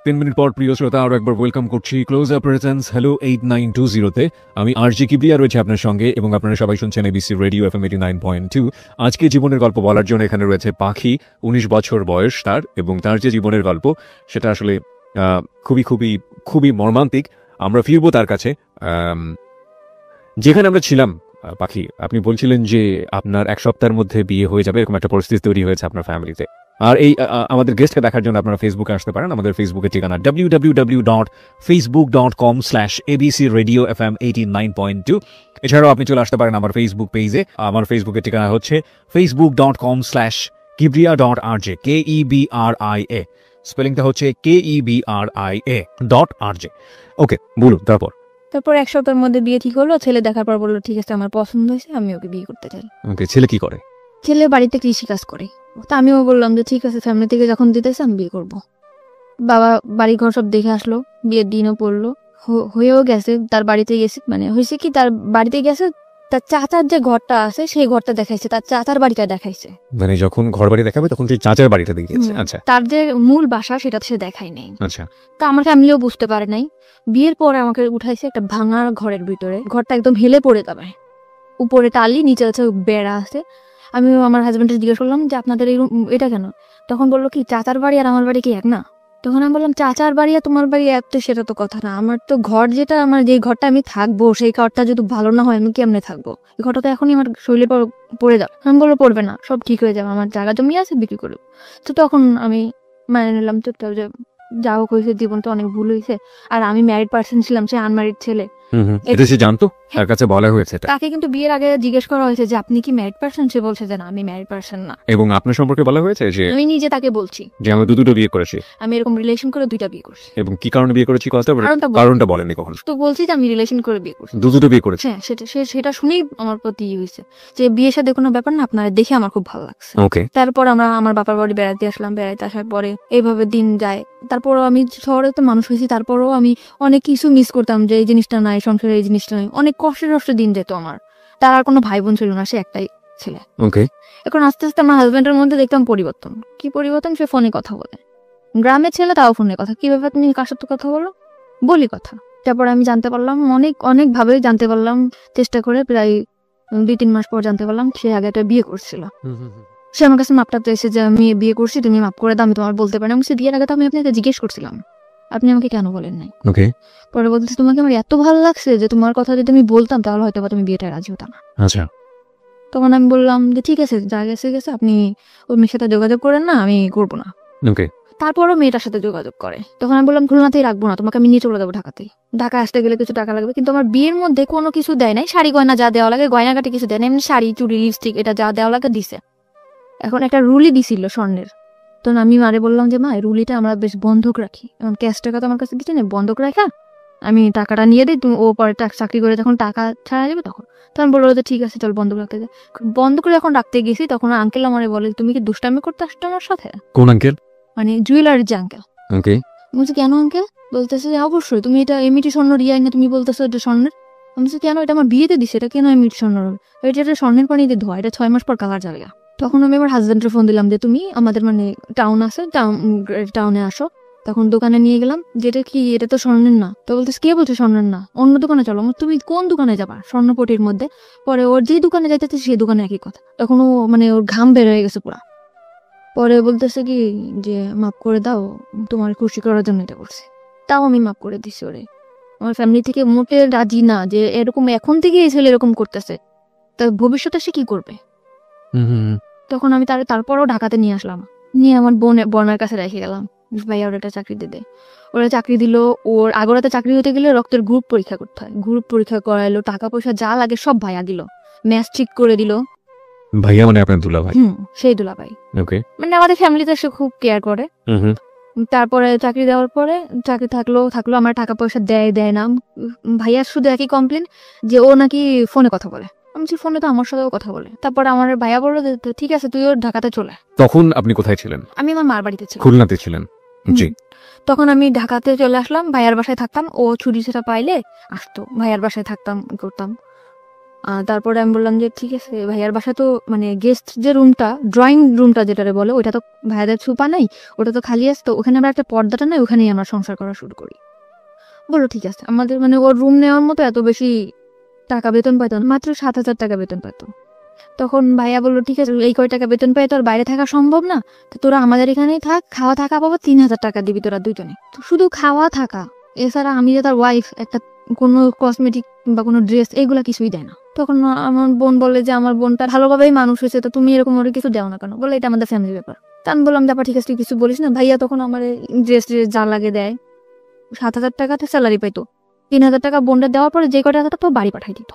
3 minute পর প্রিয় শ্রোতা, আরো একবার ওয়েলকাম করছি ক্লোজ আপ প্রেজেন্স হ্যালো 8920 তে। আমি আরজি কিবরিয়া রয়েছে আপনার সঙ্গে, এবং আপনারা সবাই শুনছেন এবিসি রেডিও এফএম 89.2। আজকে জীবনের গল্প বলার জন্য এখানে রয়েছে পাখি। 19 বছর বয়স তার, এবং তার যে জীবনের গল্প সেটা আসলে খুবই খুবই খুবই মর্মান্তিক। আমরা ফিরবো তার কাছে যেখানে আমরা ছিলাম। পাখি, আপনি বলছিলেন যে আপনার 1 সপ্তাহের মধ্যে বিয়ে হয়ে যাবে, এরকম একটা পরিস্থিতি তৈরি হয়েছে আপনার ফ্যামিলিতে। আর এই আমাদের গেস্টকে দেখার জন্য আপনারা ফেসবুকে আসতে পারেন। আমাদের ফেসবুকের ঠিকানা www.facebook.com/abcradiofm89.2। এছাড়াও আপনি চলে আসতে পারেন আমার ফেসবুক পেজে। আমার ফেসবুকের ঠিকানা হচ্ছে facebook.com/kibria.rj, KEBRIA, স্পেলিংটা হচ্ছে KEBRIA.RJ। ওকে, বলুন তারপর। তারপর 1 সপ্তাহের মধ্যে বিয়ে ঠিক হলো। ছেলে দেখার পর বললো ঠিক আছে, আমার পছন্দ হয়েছে, আমি ওকে বিয়ে করতে চাই। ওকে, ছেলে কি করে? ছেলে বাড়িতে কৃষিকাজ করে। তা আমিও বললাম যে ঠিক আছে, ফ্যামিলি থেকে যখন দিতেছে আমি বিয়ে করব। বাবা বাড়ি ঘর সব দেখে আসলো, বিয়ের দিনও পড়লো, হয়েও গেছে। তার বাড়িতে গেছে, মানে হয়েছে কি, তার বাড়িতে গেছে, তার চাচার যে ঘরটা আছে সেই ঘরটা দেখাইছে, তার চাচার বাড়িটা দেখাইছে। মানে যখন ঘর বাড়ি দেখাবে তখন সেই চাচার বাড়িটা দেখিয়েছে? আচ্ছা। তার যে মূল বাসা সেটা সে দেখাই নাই। আচ্ছা। তা আমার ফ্যামিলিও বুঝতে পারে নাই। বিয়ের পরে আমাকে উঠাইছে একটা ভাঙার ঘরের ভিতরে। ঘরটা একদম হেলে পড়ে যাবে, উপরে টালি, নিচে আছে বেড়া আছে। আমি আমার হাজবেন্ডকে জিজ্ঞেস করলাম যে আপনাদের এই এটা কেন? তখন বললো কি, চাচার বাড়ি আর আমার বাড়ি কি এক না? তখন আমি বললাম চাচার বাড়ি আর তোমার বাড়ি এক তো, সেটা তো কথা না। আমার তো ঘর, যেটা আমার যে ঘরটা আমি থাকবো, সেই ঘরটা যদি ভালো না হয় আমি কেমনে থাকবো? এই ঘরটা তো এখনই আমার শরীরে পড়ে যাবে। আমি বললো পড়বে না, সব ঠিক হয়ে যাবে, আমার জায়গা জমি আছে, বিক্রি করবো। তো তখন আমি মানে নিলাম চুপচাপ যে যা হোক হয়েছে, জীবনটা অনেক ভুল হয়েছে। আর আমি ম্যারিড পার্সন ছিলাম, সে আনম্যারিড ছেলে। এটা সে জানতো? তার কাছে বলা হয়েছে? তাকে কিন্তু বিয়ের আগে জিজ্ঞেস করা হয়েছে যে আপনি কি ম্যারিড পার্সন? সে বলছে যে না, আমি ম্যারিড পার্সন না। এবং আপনার সম্পর্কে বলা হয়েছে যে? আমি নিজে তাকে বলছি যে আমি দুটো বিয়ে করেছি, আমি এরকম রিলেশন করে 2টা বিয়ে করছি। এবং কি কারণে বিয়ে করেছি কারণটা বলেননি কখনো? তো বলছি যে আমি রিলেশন করে বিয়ে করছি, দুটো বিয়ে করেছি। হ্যাঁ, সেটা শুনেই আমার প্রতি হয়েছে যে বিয়ের সাথে কোনো ব্যাপার না, আপনারা দেখে আমার খুব ভালো লাগছে। ওকে। তারপর আমরা আমার বাবার বাড়ি বেড়াতে আসলাম। বেড়াতে আসার পরে এইভাবে দিন যায়। তারপরও আমি শহরে তো মানুষ হয়েছি, তারপরও আমি অনেক কিছু মিস করতাম, যে এই জিনিসটা নাই সংসারে, এই জিনিসটা নাই। অনেক কষ্টে দিন যেত আমার। তার আর কোনো ভাই বোন ছিল না, সে একটাই ছেলে। ওকে। এখন আস্তে আস্তে আমার হাজবেন্ডের মধ্যে দেখতাম পরিবর্তন। কি পরিবর্তন? সে ফোনে কথা বলে, গ্রামের ছেলে তাও ফোনে কথা। কি ব্যাপার, তুমি কার সাথে কথা বলো? বলি কথা। তারপর আমি জানতে পারলাম, অনেক ভাবে জানতে পারলাম, চেষ্টা করে প্রায় 2-3 মাস পর জানতে পারলাম সে আগে একটা বিয়ে করছিল। সে আমার কাছে মাপটা পেয়েছে যে আমি বিয়ে করছি, তুমি মাপ করে দাও, আমি তোমার বলতে পারি। আমি সে বিয়ের আগে তো আমি আপনাকে জিজ্ঞেস করছিলাম, আপনি আমাকে কেন বলেন নাই? ওকে। পরে বলতেছে তোমাকে আমার এত ভালো লাগছে যে তোমার কথা যদি আমি বলতাম তাহলে হয়তো তুমি বিয়েটা রাজি হতো না। আচ্ছা। তখন আমি বললাম যে ঠিক আছে, যা গেছে গেছে, আপনি ওর মেয়ের সাথে যোগাযোগ করেন না, আমি করবো না। ওকে। তারপরও মেয়েটার সাথে যোগাযোগ করে। তখন আমি বললাম খুলনাতেই রাখবো না, তোমাকে আমি নিয়ে চলে যাবো ঢাকাতেই। ঢাকা আসতে গেলে কিছু টাকা লাগবে। কিন্তু আমার বিয়ের মধ্যে কোনো কিছু দেয় নাই, শাড়ি গয়না যা দেওয়া লাগে, গয়নাঘাটে কিছু দেয় না, এমনি শাড়ি, চুড়ি, লিপস্টিক, এটা যা দেওয়া লাগে দিছে। এখন একটা রুলি দিছিল স্বর্ণের। তো আমি মারে বললাম যে মা, রুলিটা আমরা বেশ বন্ধক রাখি, এখন ক্যাশ টাকা তো আমার কাছে দিচ্ছে না, বন্ধক রাখা, আমি টাকাটা নিয়ে দিই, তুমি ও পরে চাকরি করে যখন টাকা ছাড়া যাবে তখন বললো যে ঠিক আছে চল বন্ধক রাখতে যাই। বন্ধক যখন রাখতে গেছি তখন আঙ্কেল আমারে বলে তুমি কি দুষ্টামি করতে আসছো আমার সাথে? কোন আঙ্কেল? মানে জুয়েলারির যে আঙ্কেল। ওকে। বলছি কেন আঙ্কেল? বলতেছে যে অবশ্যই, তুমি এটা এমনিটি স্বর্ণ রিয়াই না, তুমি বলতেছো এটা স্বর্ণের। আমি বলছি কেন, এটা আমার বিয়েতে দিছে, এটা কেন এমনিটি স্বর্ণ হবে? এটা স্বর্ণের পানিতে ধোয়া, এটা 6 মাস পর কালার যাবে। তখন আমি আমার হাজবেন্ডের ফোন দিলাম যে তুমি আমাদের মানে টাউন আছে, টাউনে আসো, তখন দোকানে নিয়ে গেলাম, যেটা কি এটা তো স্বর্ণের না। তো বলতেছে কে বলছে স্বর্ণের না, অন্য দোকানে চলো। তুমি কোন দোকানে যাবা? স্বর্ণপটির মধ্যে। পরে ওর যে দোকানে যাইতেছে সেই দোকানে একই কথা। তখন ও মানে ওর ঘাম বের হয়ে গেছে পুরা। পরে বলতেছে কি যে মাফ করে দাও, তোমার খুশি করার জন্য এটা করছে। তাও আমি মাফ করে দিছি ওরে। আমার ফ্যামিলি থেকে মোটে রাজি না যে এরকম এখন থেকে এই ছেলে এরকম করতেছে, তা ভবিষ্যতে সে কি করবে। তখন আমি তারপরও ঢাকাতে নিয়ে আসলাম, নিয়ে আমার বোনের কাছে রেখে গেলাম। ভাইয়া ওর একটা চাকরি দিতে, ওরা চাকরি দিল। ওর আগরাতে চাকরি হতে গেলে রক্তের গ্রুপ পরীক্ষা করতে হয়, গ্রুপ পরীক্ষা করাইলো, টাকা পয়সা যা লাগে সব ভাইয়া দিল, ম্যাচ ঠিক করে দিল। ভাইয়া মানে আপনার দুলা ভাই? সেই দুলা ভাই। ওকে। মানে আমাদের ফ্যামিলিতে সে খুব কেয়ার করে। তারপরে চাকরি দেওয়ার পরে চাকরি থাকলো আমার টাকা পয়সা দেয় না। ভাইয়া শুধু একই কমপ্লেন যে ও নাকি ফোনে কথা বলে। আমি বলছি ফোনে তো আমার সাথেও কথা বলে। তারপরে আমার ভাইয়া বললো যে ঠিক আছে তুই ওর ঢাকাতে চলে। তখন আপনি কোথায় ছিলেন? আমি আমার মার বাড়িতে ছিলাম। খুলনাতে ছিলেন? জি। তখন আমি ঢাকাতে চলে আসলাম, ভাইয়ার বাসায় থাকতাম। ও ছুটি সেটা পাইলে আসতো, ভাইয়ার বাসায় থাকতাম করতাম। তারপরে আমি বললাম যে ঠিক আছে, ভাইয়ার বাসা তো মানে গেস্ট যে রুমটা, ড্রয়িং রুমটা যেটারে বলে, ওইটা তো ভাইয়াদের ছুপা নাই, ওটা তো খালি আসতো। ওখানে আমরা একটা পর্দাটা নাই, ওখানেই আমরা সংসার করা শুরু করি। বললো ঠিক আছে। আমাদের মানে ওর রুম নেওয়ার মতো এত বেশি টাকা বেতন পাইতো না, মাত্র 7,000 টাকা বেতন পাইতো। তখন ভাইয়া বললো ঠিক আছে, এই কয় টাকা বেতন পাই তো আর বাইরে থাকা সম্ভব না, তো তোরা আমাদের এখানেই থাক, খাওয়া থাকা পাবো 3,000 টাকা দিবি তোরা দুজনে। তো শুধু খাওয়া থাকা, এছাড়া আমি যে তার ওয়াইফ, একটা কোনো কসমেটিক বা কোনো ড্রেস এগুলা কিছুই দেয় না। তখন আমার বোন বলে যে আমার বোনটা ভালোভাবেই মানুষ হয়েছে, তো তুমি এরকম ওর কিছু দেও না কেন? বলে এটা আমাদের ফ্যামিলি ব্যাপার। তা আমি বললাম ব্যাপার ঠিক আছে, তুই কিছু বলিস না। ভাইয়া তখন আমার ড্রেস যা লাগে দেয়। 7,000 টাকাতে স্যালারি পাইতো, 3,000 টাকা বোনটা দেওয়ার পরে যে কটা টাকা তো বাড়ি পাঠাই দিত।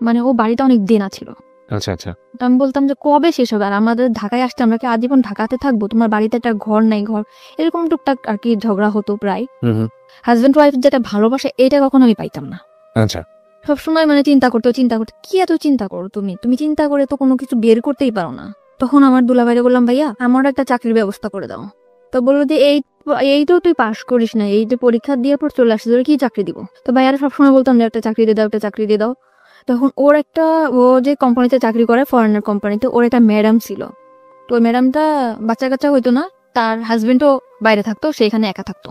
মানে ও বাড়িটা অনেক দেনা ছিল। আচ্ছা আচ্ছা। আমি বলতাম যে কবে শেষ হবে, আর আমাদের ঢাকায় আসতে আমরা কি আজীবন ঢাকাতে থাকবো? তোমার বাড়িতে একটা ঘর নাই, ঘর এরকম টুকটাক আর কি ঝগড়া হতো প্রায়। হাজবেন্ড ওয়াইফ যেটা ভালোবাসে এটা কখনো আমি পাইতাম না। আচ্ছা। সবসময় মানে চিন্তা করতে কি এত চিন্তা করো তুমি চিন্তা করে তো কোনো কিছু বের করতেই পারো না। তখন আমার দুলাভাইরে বললাম ভাইয়া আমার একটা চাকরির ব্যবস্থা করে দাও। তো বললো যে এই তো তুই পাশ করিস না, এই যে পরীক্ষা দিয়ে পর চলে আসছিস, কি চাকরি দিব? তো ভাইয়ারা সবসময় বলতাম যে একটা চাকরি দিয়ে দাও, একটা চাকরি দিয়ে দাও। তখন ও যে কোম্পানিতে চাকরি করে, ফরেনার কোম্পানিতে, ওর একটা ম্যাডাম ছিল। তো ওই ম্যাডামটা বাচ্চা কাচ্চা হইতো না, তার হাজবেন্ডও বাইরে থাকতো, সেখানে একা থাকতো।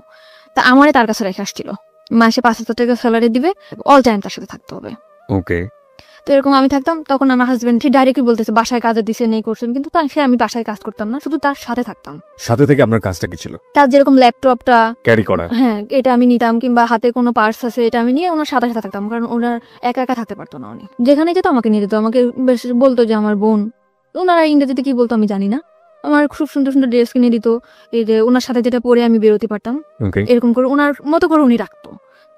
তা আমারে তার কাছে রেখে আসছিল, মাসে 5,000 টাকা স্যালারি দিবে, অল টাইম তার সাথে থাকতে হবে। ওকে। তো এরকম আমি থাকতাম। তখন আমার হাজবেন্ড সে ডাইরেক্টলি বলতেছে বাসায় কাজে দিছে নেই করছেন, কিন্তু আমি বাসায় কাজ করতাম না, শুধু তার সাথে থাকতাম। সাথে থেকে আপনার কাজটা কি ছিল? তার যেরকম ল্যাপটপটা ক্যারি করা, হ্যাঁ এটা আমি নিতাম, কিংবা হাতে কোনো পার্স আছে এটা আমি নিয়ে ওনার সাথে সাথে থাকতাম, কারণ ওনার একা একা থাকতে পারতো না। উনি যেখানে যেত আমাকে নিয়ে যেত, আমাকে বেশ বলতো যে আমার বোন। ওনারা ইংরেজিতে কি বলতো আমি জানি না, আমার খুব সুন্দর সুন্দর ড্রেস কিনে দিত, এই যে ওনার সাথে যেটা পরে আমি বেরোতে পারতাম, এরকম করে ওনার মতো করে উনি রাখতো।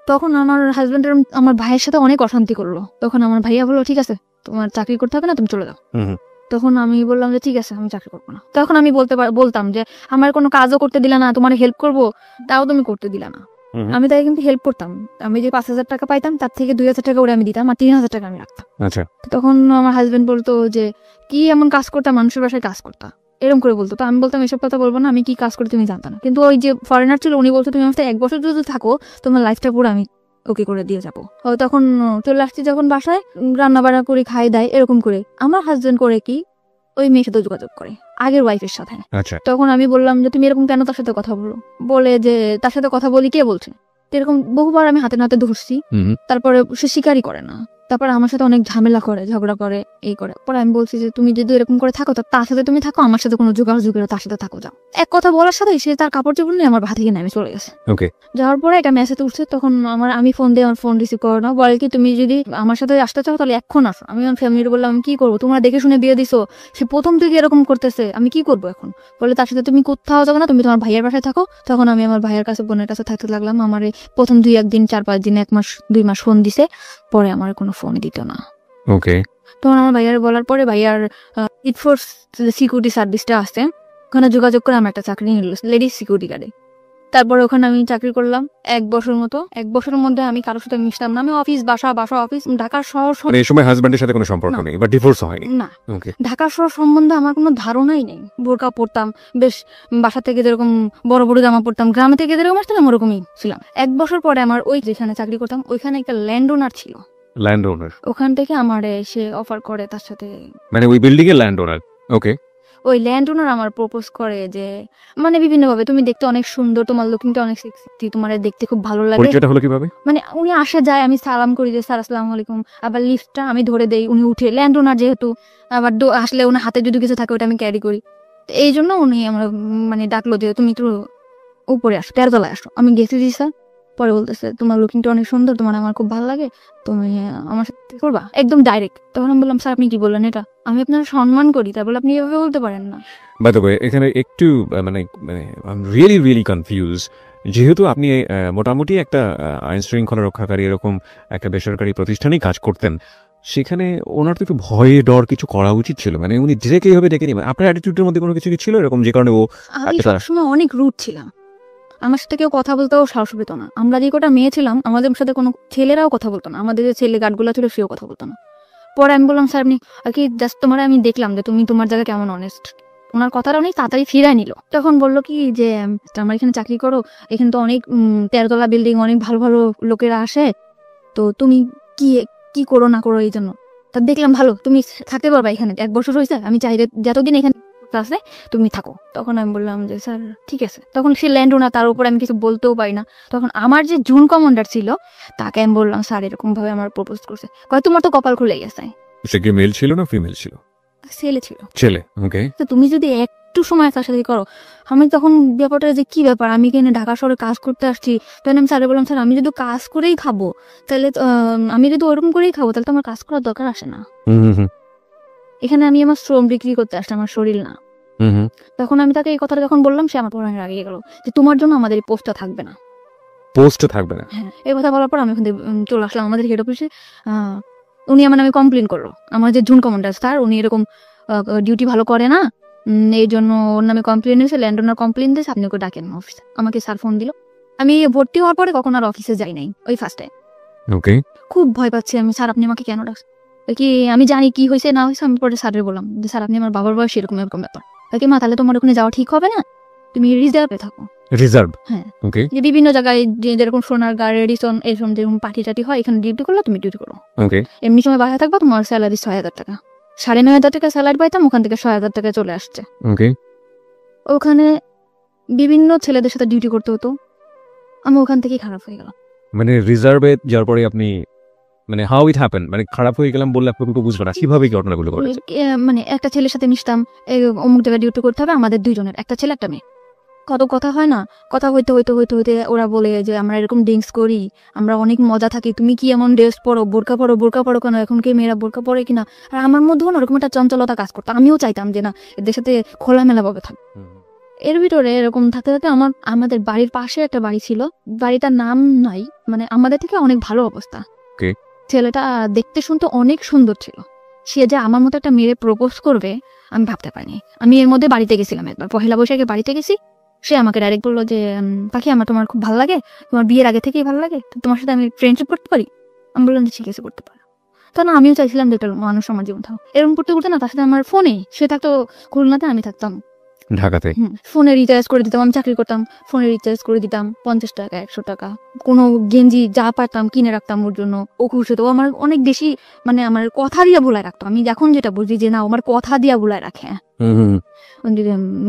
তখন আমার হাজবেন্ডের আমার ভাইয়ের সাথে অনেক অশান্তি করলো। তখন আমার ভাইয়া বললো ঠিক আছে তোমার চাকরি করতে হবে না, তুমি চলে যাও। তখন আমি বললাম যে ঠিক আছে আমি চাকরি করবো না। তখন আমি বলতাম যে আমার কোনো কাজও করতে দিলা না, তোমার হেল্প করবো তাও তুমি করতে দিলা না। আমি তাই কিন্তু হেল্প করতাম। আমি যে 5,000 টাকা পাইতাম তার থেকে 2,000 টাকা করে আমি দিতাম, আর 3,000 টাকা আমি রাখতাম। আচ্ছা। তখন আমার হাজবেন্ড বলতো যে কি এমন কাজ করতাম, মানুষের বাসায় কাজ করতাম, এরকম করে বলতো। তো আমি বলতাম এসব কথা বলবো না, আমি কি কাজ করতে তুমি জানতাম না। কিন্তু ওই যে ফরেনার ছিল উনি বলতো তুমি আমার সাথে 1 বছর যদি থাকো তোমার লাইফটা পুরো আমি ওকে করে দিয়ে যাবো। তখন চলে আসছি যখন বাসায়, রান্না বান্না করে খাই দেয় এরকম করে। আমার হাজবেন্ড করে কি ওই মেয়ের সাথে যোগাযোগ করে আগের ওয়াইফের সাথে। তখন আমি বললাম যে তুমি এরকম কেন তার সাথে কথা বলো? বলে যে তার সাথে কথা বলি কে বলছে? এরকম বহুবার আমি হাতে নাতে ধরছি, তারপরে সে স্বীকারই করে না। তারপরে আমার সাথে অনেক ঝামেলা করে, ঝগড়া করে, এই করে। পরে আমি বলছি যে তুমি যদি এরকম করে থাকো তার সাথে তুমি থাকো, আমার সাথে কোনো যোগাযোগের তার সাথে থাকো যাও। এক কথা বলার সাথে সে তার কাপড় চোপড় নিয়ে আমার ভাত থেকে নেমে চলে গেছে। যাওয়ার পরে একটা মেসেজ উঠছে, তখন আমি ফোন দিয়ে আমার ফোন রিসিভ করো না, বলে কি তুমি যদি আমার সাথে আসতে চাও তাহলে এখন আসো। আমি আমার ফ্যামিলির বললাম আমি কি করবো, তোমরা দেখে শুনে বিয়ে দিছো, সে প্রথম থেকে এরকম করতেছে, আমি কি করবো এখন? বলে তার সাথে তুমি কোথাও যাবো না, তুমি তোমার ভাইয়ের বাসায় থাকো। তখন আমি আমার ভাইয়ের কাছে বোনের কাছে থাকতে লাগলাম। আমার প্রথম 2-1 দিন 4-5 দিন 1 মাস 2 মাস ফোন দিছে, পরে আমার কোনো ফোন দিত না। ওকে। তখন আমার ভাইয়ার বলার পরে ভাইয়ার ইটফোর্স সিকিউরিটি সার্ভিসটা আছে, ওখানে যোগাযোগ করে আমার একটা চাকরি নিল লেডিস সিকিউরিটি গার্ডে। তারপরে ওখানে আমি চাকরি করলাম 1 বছর মতো। 1 বছরের মধ্যে আমি কারোর সাথে মিশতাম না। আমি অফিস বাসা অফিস, ঢাকার শহর, এই সময় হাজবেন্ডের সাথে কোনো সম্পর্ক নেই বা ডিভোর্স হয়নি? না। ঢাকা শহর সম্বন্ধে আমার কোনো ধারণাই নেই। বোরকা পরতাম, বেশ বাসা থেকে যেরকম বড় বড় জামা পরতাম, গ্রামে থেকে যেরকম আসতাম ওরকমই ছিলাম। 1 বছর পরে আমার ওই যেখানে চাকরি করতাম ওইখানে একটা ল্যান্ড ওনার ছিল। ল্যান্ড ওনার? ওখান থেকে আমার এসে অফার করে তার সাথে, মানে ওই বিল্ডিং এর ল্যান্ড ওনার? ওকে। ওই ল্যান্ড ওনার আমার প্রপোজ করে যে মানে বিভিন্নভাবে, তুমি দেখতে অনেক সুন্দর, তোমার লুকিংটা অনেক সেক্সি, তোমার দেখতে খুব ভালো লাগে। পরিচয়টা হলো কিভাবে? মানে উনি আসে যায়, আমি সালাম করি যে স্যার আসসালামু আলাইকুম, আবার লিফটটা আমি ধরে দেই, উনি উঠে, ল্যান্ড ওনার যেহেতু, আবার আসলে ওনার হাতে যদি কিছু থাকে ওটা আমি ক্যারি করি, তো এই জন্য উনি আমার মানে ডাকলো যে তুমি একটু উপরে আসো, 13 তলায় আসো। আমি গেছি জি স্যার। পরে বলতেছে তোমার লুকিংটা অনেক সুন্দর, তোমার আমার খুব ভালো লাগে, তুমি আমার সাথে করবা, একদম ডাইরেক্ট। তখন আমি বললাম স্যার আপনি কি বললেন, এটা আমি আপনার সম্মান করি, তারপর আপনি এভাবে বলতে পারেন না। বাই দ্য ওয়ে, এখানে একটু মানে মানে রিয়েলি রিয়েলি কনফিউজ। যেহেতু আপনি মোটামুটি একটা আইন শৃঙ্খলা রক্ষাকারী এরকম একটা বেসরকারি প্রতিষ্ঠানেই কাজ করতেন, সেখানে ওনার তো একটু ভয়ে ডর কিছু করা উচিত ছিল। মানে উনি ডিরেক্ট এইভাবে ডেকে নিবেন, আপনার অ্যাটিটিউডের মধ্যে কোনো কিছু কি ছিল এরকম যে কারণে ও আমি সবসময় অনেক রুট ছিলাম, আমার সাথে কেউ কথা বলতেও সাহস পেত না। আমরা যে কটা মেয়ে ছিলাম আমাদের সাথে কোনো ছেলেরাও কথা বলতো না, আমাদের যে ছেলে গার্ডগুলো ছিল সেও কথা বলতো না। পরে আমি বললাম স্যার আপনি আর কি, জাস্ট তোমার আমি দেখলাম যে তুমি তোমার জায়গায় কেমন অনেস্ট। ওনার কথাটা অনেক তাড়াতাড়ি ফিরাই নিল। তখন বললো কি যে আমার এখানে চাকরি করো, এখানে তো অনেক 13 তলা বিল্ডিং, অনেক ভালো ভালো লোকেরা আসে, তো তুমি কি কি করো না করো এই জন্য। তা দেখলাম ভালো, তুমি থাকতে পারবা এখানে, 1 বছর হয়েছে, আমি চাই যতদিন এখানে আছে তুমি থাকো। তখন আমি বললাম যে স্যার ঠিক আছে। তখন সে ল্যান্ড ওনার, তার উপর আমি কিছু বলতেও পারি না। তখন আমার যে জুন কমান্ডার ছিল তাকে আমি বললাম স্যার এরকম ভাবে আমার প্রপোজ করছে। কয় তোমার তো কপাল খুলে গেছে। সে কি মেল ছিল না ফিমেল ছিল? ছেলে ছিল। ছেলে, ওকে। তো তুমি যদি একটু সময় তার সাথে করো, আমি তখন ব্যাপারটা যে কি ব্যাপার, আমি এখানে ঢাকা শহরে কাজ করতে আসছি। তখন আমি স্যারে বললাম স্যার আমি যদি কাজ করেই খাবো তাহলে আমি যদি ওরকম করেই খাবো তাহলে তো আমার কাজ করার দরকার আসে না। এখানে আমি আমার শ্রম বিক্রি করতে আসছি, আমার শরীর না। তখন আমি তাকে এই কথাটা যখন বললাম সে আমার পড়ানোর রাগিয়ে গেল যে তোমার জন্য আমাদের এই পোস্টটা থাকবে না। পোস্টে থাকবে না? হ্যাঁ, এই কথা বলার পর আমি ওখান থেকে চলে আসলাম আমাদের হেড অফিসে। উনি আমার নামে কমপ্লেন করলো, আমার যে জুন কমান্ডার স্যার উনি এরকম ডিউটি ভালো করে না, এই জন্য ওর নামে কমপ্লেন হয়েছে, ল্যান্ড ওনার কমপ্লেন দিয়েছে, আপনি ওকে ডাকেন অফিসে। আমাকে স্যার ফোন দিল। আমি ভর্তি হওয়ার পরে কখন আর অফিসে যাই নাই, ওই ফার্স্ট টাইম। ওকে। খুব ভয় পাচ্ছি আমি, স্যার আপনি আমাকে কেন ডাকছেন? কি আমি জানি কি হয়েছে না হয়েছে। আমি পরে স্যারের বললাম যে স্যার আপনি আমার বাবার বয়স এরকম এরকম ব্যাপার। কি মা তাহলে তোমার ওখানে যাওয়া ঠিক হবে না, তুমি রিজার্ভে থাকো। রিজার্ভ? হ্যাঁ। ওকে। যে বিভিন্ন জায়গায় যেরকম সোনারগাঁ, রেডিসন এরকম যেরকম পার্টি টাটি হয়, এখানে ডিউটি করলে তুমি ডিউটি করো। ওকে। এমনি সময় বাসায় থাকবা, তোমার স্যালারি 6,000 টাকা, 9,500 টাকা স্যালারি পাইতাম, ওখান থেকে 6,000 টাকা চলে আসছে। ওকে। ওখানে বিভিন্ন ছেলেদের সাথে ডিউটি করতে হতো, আমি ওখান থেকেই খারাপ হয়ে গেলাম। মানে রিজার্ভে যাওয়ার পরে আপনি মানে হাউ ইট হ্যাপেন, মানে খারাপ হয়ে গেলাম বললে আপনি তো বুঝবেন না কিভাবে কি ঘটনাগুলো ঘটেছে। মানে একটা ছেলের সাথে মিশতাম, অমুক জায়গায় ডিউটি করতে হবে, আমাদের দুইজনের, একটা ছেলে একটা মেয়ে। কত কথা হয় না, কথা হইতে হইতে হইতে হইতে ওরা বলে যে আমরা এরকম ড্রিঙ্কস করি, আমরা অনেক মজা থাকি, তুমি কি এমন ড্রেস পরো, বোরকা পরো কেন, এখন কি মেয়েরা বোরকা পরে কিনা। আর আমার মধ্যেও না ওরকম একটা চঞ্চলতা কাজ করতো, আমিও চাইতাম যে না এদের সাথে খোলামেলা ভাবে থাক। এর ভিতরে এরকম থাকতে থাকতে আমাদের বাড়ির পাশে একটা বাড়ি ছিল, বাড়িটার নাম নাই, মানে আমাদের থেকে অনেক ভালো অবস্থা। ছেলেটা দেখতে শুনতে অনেক সুন্দর ছিল, সে যে আমার মতো একটা মেয়ে প্রপোজ করবে আমি ভাবতে পারিনি। আমি এর মধ্যে বাড়িতে গেছিলাম একবার, পহেলা বৈশাখে বাড়িতে গেছি। সে আমাকে ডাইরেক্ট বললো যে পাখি তোমার খুব ভালো লাগে, তোমার বিয়ের আগে থেকেই ভালো লাগে, তোমার সাথে আমি ফ্রেন্ডশিপ করতে পারি। আমি বললাম যে ঠিক আছে করতে পারো। তখন আমিও চাইছিলাম যে একটা মানুষ আমার জীবন থাকো। এরকম করতে করতে না তার সাথে আমার ফোনে, সে থাকতো খুলনাতে, আমি থাকতাম ঢাকাতে, ফোনে রিচার্জ করে দিতাম। আমি চাকরি করতাম, ফোনে রিচার্জ করে দিতাম 50 টাকা 100 টাকা, কোনো গেঞ্জি যা পারতাম কিনে রাখতাম ওর জন্য। ও খুশি হতো, আমার অনেক বেশি মানে আমার কথা দিয়া বলায় রাখতো। আমি এখন যেটা বুঝি যে না আমার কথা দিয়া বলায় রাখে,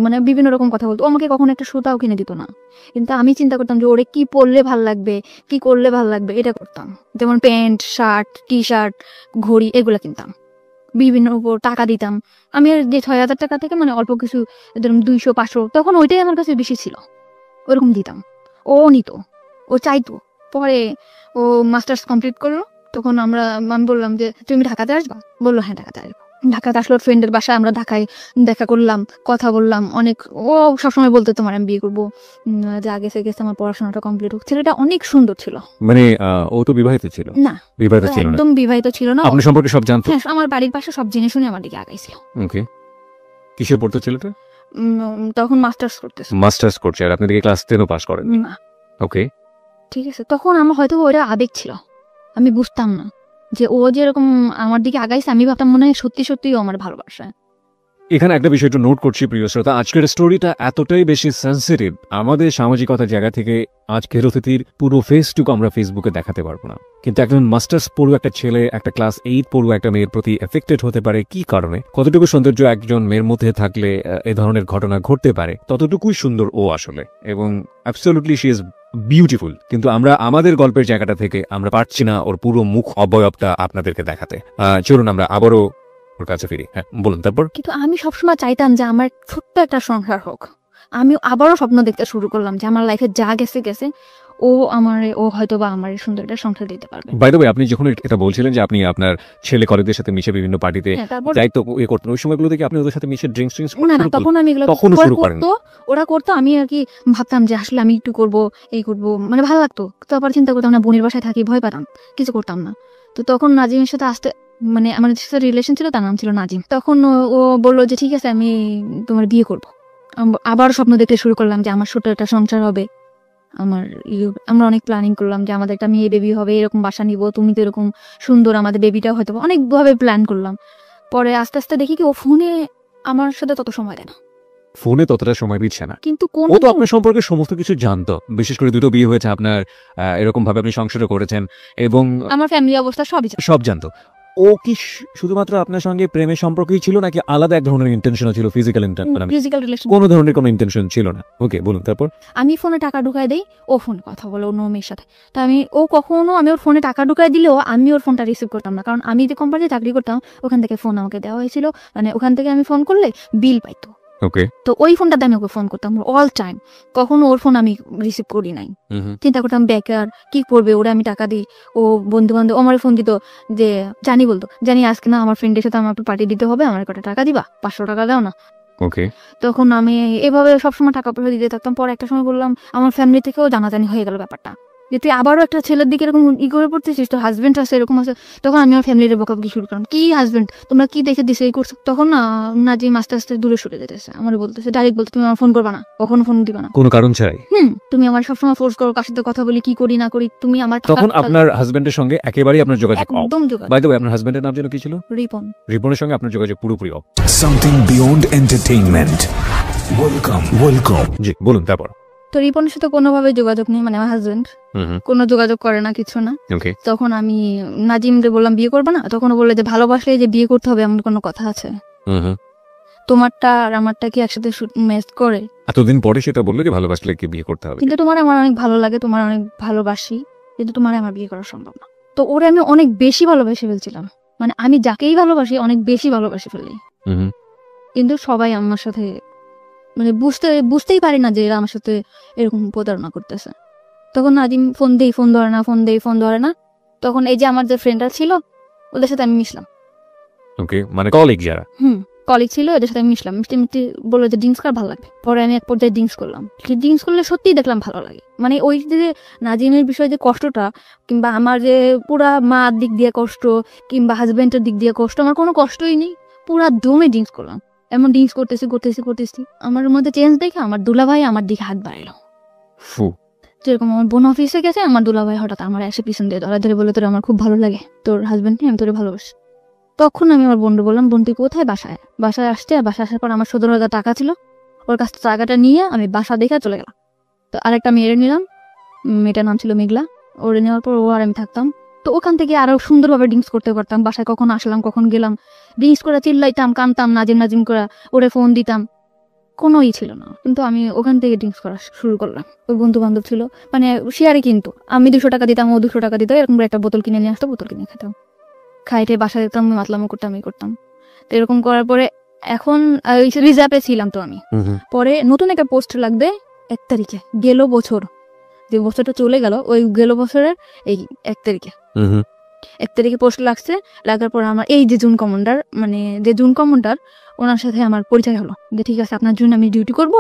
মানে বিভিন্ন রকম কথা বলতো। আমাকে কখনো একটা সুতাও কিনে দিত না, কিন্তু আমি চিন্তা করতাম যে ওরে কি পরলে ভাল লাগবে, কি করলে ভাল লাগবে, এটা করতাম। যেমন প্যান্ট, শার্ট, টি শার্ট, ঘড়ি এগুলো কিনতাম, বিভিন্ন উপর টাকা দিতাম। আমি আর যে 6,000 টাকা থেকে মানে অল্প কিছু, ধরুন 200-500, তখন ওইটাই আমার কাছে বেশি ছিল, ওরকম দিতাম। ও নিত, ও চাইতো। পরে ও মাস্টার্স কমপ্লিট করলো, তখন আমি বললাম যে তুমি ঢাকাতে আসবা, বললো হ্যাঁ ঢাকাতে আসবো। ঢাকাতে আসলো ফ্রেন্ডের বাসায়, আমরা ঢাকায় দেখা করলাম, কথা বললাম অনেক। ও সবসময় বলতো তোমার আমি বিয়ে করবো, যে আগে থেকে আমার পড়াশোনাটা কমপ্লিট হোক। ছেলেটা অনেক সুন্দর ছিল। মানে ও তো বিবাহিত ছিল না? বিবাহিত ছিল না, একদম বিবাহিত ছিল না। আপনি সম্পর্কে সব জানতো? হ্যাঁ, আমার বাড়ির পাশে সব জেনে শুনে আমার দিকে আগাইছিল। ওকে। কিসে পড়তো ছেলেটা? তখন মাস্টার্স করতেছে। মাস্টার্স করছে, আর আপনি দিকে ক্লাস 10ও পাস করেন? না। ওকে, ঠিক আছে। তখন আমার হয়তো ওটা আবেগ ছিল, আমি বুঝতাম না যে ও যেরকম আমার দিকে আগাইছে। আমি ভাবতাম মনে হয় সত্যি সত্যি ও আমার ভালোবাসে। এখানে একটা বিষয় একটু নোট করছি প্রিয় শ্রোতা, আজকের স্টোরিটা এতটাই বেশি সেন্সিটিভ, আমাদের সামাজিকতার জায়গা থেকে আজকের অতিথির পুরো ফেসটুকু আমরা ফেসবুকে দেখাতে পারবো না, কিন্তু একজন মাস্টার্স পড়ুয়া একটা ছেলে একটা ক্লাস 8 পড়ুয়া একটা মেয়ের প্রতি এফেক্টেড হতে পারে কি কারণে, কতটুকু সৌন্দর্য একজন মেয়ের মধ্যে থাকলে এ ধরনের ঘটনা ঘটতে পারে, ততটুকুই সুন্দর ও আসলে, এবং অ্যাবসলিউটলি শি ইজ বিউটিফুল। কিন্তু আমরা আমাদের গল্পের জায়গাটা থেকে আমরা পারছি না ওর পুরো মুখ অবয়বটা আপনাদেরকে দেখাতে। চলুন আমরা আবারও ওর কাছে ফিরি। হ্যাঁ বলুন তারপর। কিন্তু আমি সবসময় চাইতাম যে আমার ছোট্ট একটা সংসার হোক। আমি আবারও স্বপ্ন দেখতে শুরু করলাম যে আমার লাইফে যা গেছে গেছে, ও হয়তো বা আমার এই সুন্দর একটা সংসার দিতে পারবে। বাই দ্য ওয়ে, আপনি যখন এটা বলছিলেন যে আপনি আপনার ছেলে কলেজের সাথে মিশে বিভিন্ন পার্টিতে দায়িত্ব করতেন, ওই সময়গুলো থেকে আপনি ওদের সাথে মিশে ড্রিঙ্কস না তখন আমি এগুলো ওরা করতো, আমি আর কি ভাবতাম যে আসলে আমি একটু করবো, এই করবো, মানে ভালো লাগতো। তারপর চিন্তা করতাম না, বোনের বাসায় থাকি, ভয় পেতাম, কিছু করতাম না। তো তখন নাজিমের সাথে আসতে, মানে আমার সাথে রিলেশন ছিল, তার নাম ছিল নাজিম। তখন ও বললো যে ঠিক আছে আমি তোমার বিয়ে করবো। আবার স্বপ্ন দেখতে শুরু করলাম যে আমার ছোট একটা সংসার হবে। আমরা অনেক প্ল্যানিং করলাম যে আমাদের একটা মেয়ে বেবি হবে, এরকম বাসা নিব, তুমি তো এরকম সুন্দর, আমাদের বেবিটাও হয়তো, অনেকভাবে প্ল্যান করলাম। পরে আস্তে আস্তে দেখি কি ও ফোনে আমার সাথে তত সময় দেয় না, ফোনে ততটা সময় দিচ্ছে না। কিন্তু ও তো আপনার সম্পর্কে সমস্ত কিছু জানতো, বিশেষ করে দুটো বিয়ে হয়েছে আপনার, এরকম ভাবে আপনি সংসারও করেছেন এবং আমার ফ্যামিলি অবস্থা সব জানতো। ও কি শুধুমাত্র আপনার সঙ্গে প্রেমের সম্পর্কই ছিল নাকি আলাদা এক ধরনের ইন্টেনশন ছিল, ফিজিক্যাল রিলেশন, কোনো ধরনের কোনো ইন্টেনশন ছিল না? ওকে বলুন তারপর। আমি ফোনে টাকা ঢুকাই দেই, ও ফোনে কথা বলে অন্য মেয়ের সাথে। তা আমি ওর ফোনে টাকা ঢুকাই দিলেও আমি ওর ফোনটা রিসিভ করতাম না, কারণ আমি যে কোম্পানিতে চাকরি করতাম ওখান থেকে ফোন আমাকে দেওয়া হয়েছিল, মানে ওখান থেকে আমি ফোন করলে বিল পাইতো। ওকে, তো ওই ফোনটাতে আমি ওকে ফোন করতাম অল টাইম, কখনো ওর ফোন আমি রিসিভ করি নাই। চিন্তা করতাম বেকার, কি করবে, ওরা আমি টাকা দিই, ও বন্ধু বান্ধব আমার ফোন দিত, যে বলতো জানি আজকে না আমার ফ্রেন্ডের সাথে আমার পার্টি দিতে হবে, আমার কটা টাকা দিবা, 500 টাকা দাও না। ওকে, তখন আমি এভাবে সবসময় টাকা পয়সা দিতে থাকতাম। পরে একটা সময় বললাম, আমার ফ্যামিলি থেকেও জানাজানি হয়ে গেল ব্যাপারটা, যে তুই আবারও একটা ছেলের দিকে এরকম করে পড়তেছিস, তোর হাজবেন্ড আছে এরকম আছে। তখন আমি আমার ফ্যামিলির বকাবকি শুরু করলাম, কি হাজবেন্ড, তোমরা কি দেখে দিছে এই করছো। তখন না নাজিম আস্তে আস্তে দূরে সরে যেতেছে, আমার বলতেছে ডাইরেক্ট বলতে, তুমি আমার ফোন করবা না, কখনো ফোন দিবা না, কোনো কারণ ছাড়াই। তুমি আমার সবসময় ফোর্স করো, কার সাথে কথা বলি, কি করি না করি, তুমি আমার। তখন আপনার হাজবেন্ডের সঙ্গে একেবারেই আপনার যোগাযোগ একদম যোগাযোগ। বাই দ্য ওয়ে, আপনার হাজবেন্ডের নাম যেন কি ছিল? রিপন। রিপনের সঙ্গে আপনার যোগাযোগ পুরোপুরি off. Something beyond entertainment, welcome. জি বলুন তারপর। তো রিপনের সাথে কোনোভাবে যোগাযোগ নেই, মানে আমার হাজবেন্ড কোনো যোগাযোগ করে না, কিছু না। তখন আমি নাজিমকে বললাম বিয়ে করবে না, তখন বললে যে ভালোবাসলে যে বিয়ে করতে হবে এমন কোনো কথা আছে? তোমারটা আর আমারটা কি একসাথে ম্যাচ করে? এতদিন পরে সেটা বললো যে ভালোবাসলে কি বিয়ে করতে হবে, কিন্তু তোমার আমার অনেক ভালো লাগে, তোমার অনেক ভালোবাসি, কিন্তু তোমার আমার বিয়ে করা সম্ভব না। তো ওরে আমি অনেক বেশি ভালোবেসে ফেলছিলাম, মানে আমি যাকেই ভালোবাসি অনেক বেশি ভালোবাসে ফেলি, কিন্তু সবাই আমার সাথে মানে বুঝতেই পারি না যে এরা আমার সাথে এরকম প্রতারণা করতেছে। তখন নাজিম ফোন দেই, ফোন ধরে না। তখন এই যে আমার যে ফ্রেন্ডরা ছিল ওদের সাথে আমি মিশলাম। ওকে, মানে কলিগ যারা কলিগ ছিল এদের সাথে আমি মিশলাম, মিষ্টি বললো যে ড্রিঙ্কস কর, ভালো লাগবে। পরে আমি এক পর্যায়ে ড্রিঙ্কস করলাম, ড্রিঙ্কস করলে সত্যিই দেখলাম ভালো লাগে। মানে ওই যে নাজিমের বিষয়ে যে কষ্টটা, কিংবা আমার যে পুরা মার দিক দিয়ে কষ্ট, কিংবা হাজবেন্ডের দিক দিয়ে কষ্ট, আমার কোনো কষ্টই নেই, পুরা দমে ড্রিঙ্কস করলাম। এমন ড্রিঙ্কস করতেছি আমার মধ্যে চেঞ্জ দেখে আমার দুলাভাই আমার দিকে হাত বাড়াইলো। যেরকম আমার বোন অফিসে গেছে, আমার দুলাভাই হঠাৎ আমার এসে পিছন দিয়ে ধরে বলে, তোর আমার খুব ভালো লাগে, তোর হাজবেন্ড নিয়ে আমি তোরে ভালোবাসি। তখন আমি আমার বোনকে বললাম, বোন তুই কোথায়? বাসায় আসছে। আর বাসায় আসার পর আমার 17,000 টাকা ছিল, ওর কাছ থেকে টাকাটা নিয়ে আমি বাসা দেখে চলে গেলাম। তো আরেকটা মেয়েরে নিলাম, মেয়েটার নাম ছিল মেঘলা। ওরে নেওয়ার পর ও আর আমি থাকতাম। তো ওখান থেকে আরো সুন্দরভাবে ড্রিঙ্কস করতে পারতাম। বাসায় কখন আসলাম, কখন গেলাম, ড্রিঙ্কস করে চিল্লাইতাম, কানতাম, নাজিম করে ওরে ফোন দিতাম, কোনোই ছিল না। কিন্তু আমি ওখান থেকে ড্রিঙ্কস করা শুরু করলাম। ওই বন্ধু বান্ধব ছিল, মানে শেয়ারে, কিন্তু আমি 200 টাকা দিতাম, ও 200 টাকা দিত, এরকম একটা বোতল কিনে নিয়ে আসতো, বোতল কিনে খেতাম, খাইতে বাসা দিতাম, মাতলামো করতাম। তো এরকম করার পরে এখন রিজার্ভে ছিলাম। তো আমি পরে নতুন একটা পোস্ট লাগবে 1 তারিখে, গেল বছর, যে বছরটা চলে গেল, ওই গেল বছরের এই 1 তারিখে পোস্ট লাগছে। লাগার পর আমার এই যে জুন কমান্ডার ওনার সাথে আমার পরিচয় হলো, যে ঠিক আছে আপনার জন্য আমি ডিউটি করব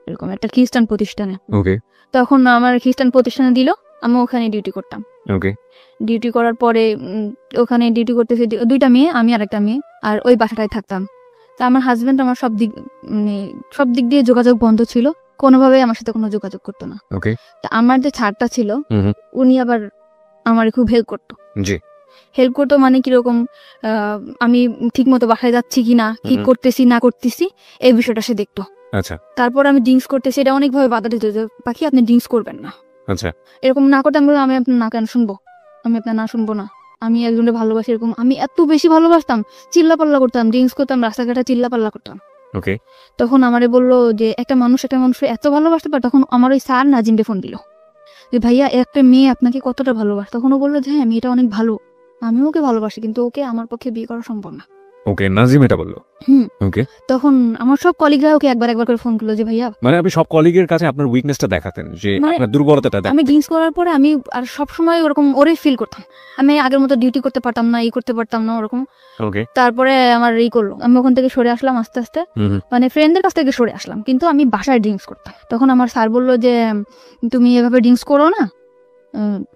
এরকম একটা খ্রিস্টান প্রতিষ্ঠানে। তখন আমার খ্রিস্টান প্রতিষ্ঠানে দিল, আমি ওখানে ডিউটি করতাম। ডিউটি করার পরে ওখানে ডিউটি করতেছে 2টা মেয়ে, আমি আর একটা মেয়ে, আর ওই বাসাটায় থাকতাম। তা আমার হাজবেন্ড আমার সব দিক দিয়ে যোগাযোগ বন্ধ ছিল, কোনোভাবে আমার সাথে কোনো যোগাযোগ করতো না। তা আমার যে ছাড়টা ছিল উনি আবার আমার খুব হেল্প করতো। হেল্প করতো মানে কিরকম, আমি ঠিক মতো বাসায় যাচ্ছি কিনা, কি করতেছি না করতেছি, এই বিষয়টা সে দেখতো। আচ্ছা তারপর আমি ড্রিঙ্কস করতেছি, এটা অনেকভাবে বাধা দিত যে পাখি আপনি ড্রিঙ্কস করবেন না, আচ্ছা এরকম না করতে। আমি বললাম, আমি আপনার না কেন শুনবো, আমি আপনার না শুনবো না, আমি একজনকে ভালোবাসি। এরকম আমি এত বেশি ভালোবাসতাম, চিল্লা পাল্লা করতাম, ড্রিঙ্কস করতাম, রাস্তাঘাটে চিল্লা পাল্লা করতাম। ওকে তখন আমারে বললো যে একটা মানুষ এত ভালোবাসতে পারে। তখন আমার ওই স্যার নাজিমকে ফোন দিল যে ভাইয়া একটা মেয়ে আপনাকে কতটা ভালোবাসে। তখন ও বললো যে হ্যাঁ মেয়েটা অনেক ভালো, আমিও ওকে ভালোবাসি, কিন্তু ওকে আমার পক্ষে বিয়ে করা সম্ভব না। ওকে নাজিম এটা বললো। ওকে তখন আমার সব কলিগরা ওকে একবার করে ফোন করলো যে ভাইয়া, মানে আপনি সব কলিগের কাছে আপনার উইকনেসটা দেখাতেন, যে মানে আপনার দুর্বলতাটা দেখাতেন। আমি ড্রিঙ্কস করার পরে আমি আর সবসময় ওরকম ওরে ফিল করতাম, আমি আগের মতো ডিউটি করতে পারতাম না, করতে পারতাম না ওরকম। ওকে তারপরে আমার করলো, আমি ওখান থেকে সরে আসলাম আস্তে আস্তে, মানে ফ্রেন্ডদের কাছ থেকে সরে আসলাম, কিন্তু আমি বাসায় ড্রিঙ্কস করতাম। তখন আমার স্যার বললো যে তুমি এভাবে ড্রিঙ্কস করো না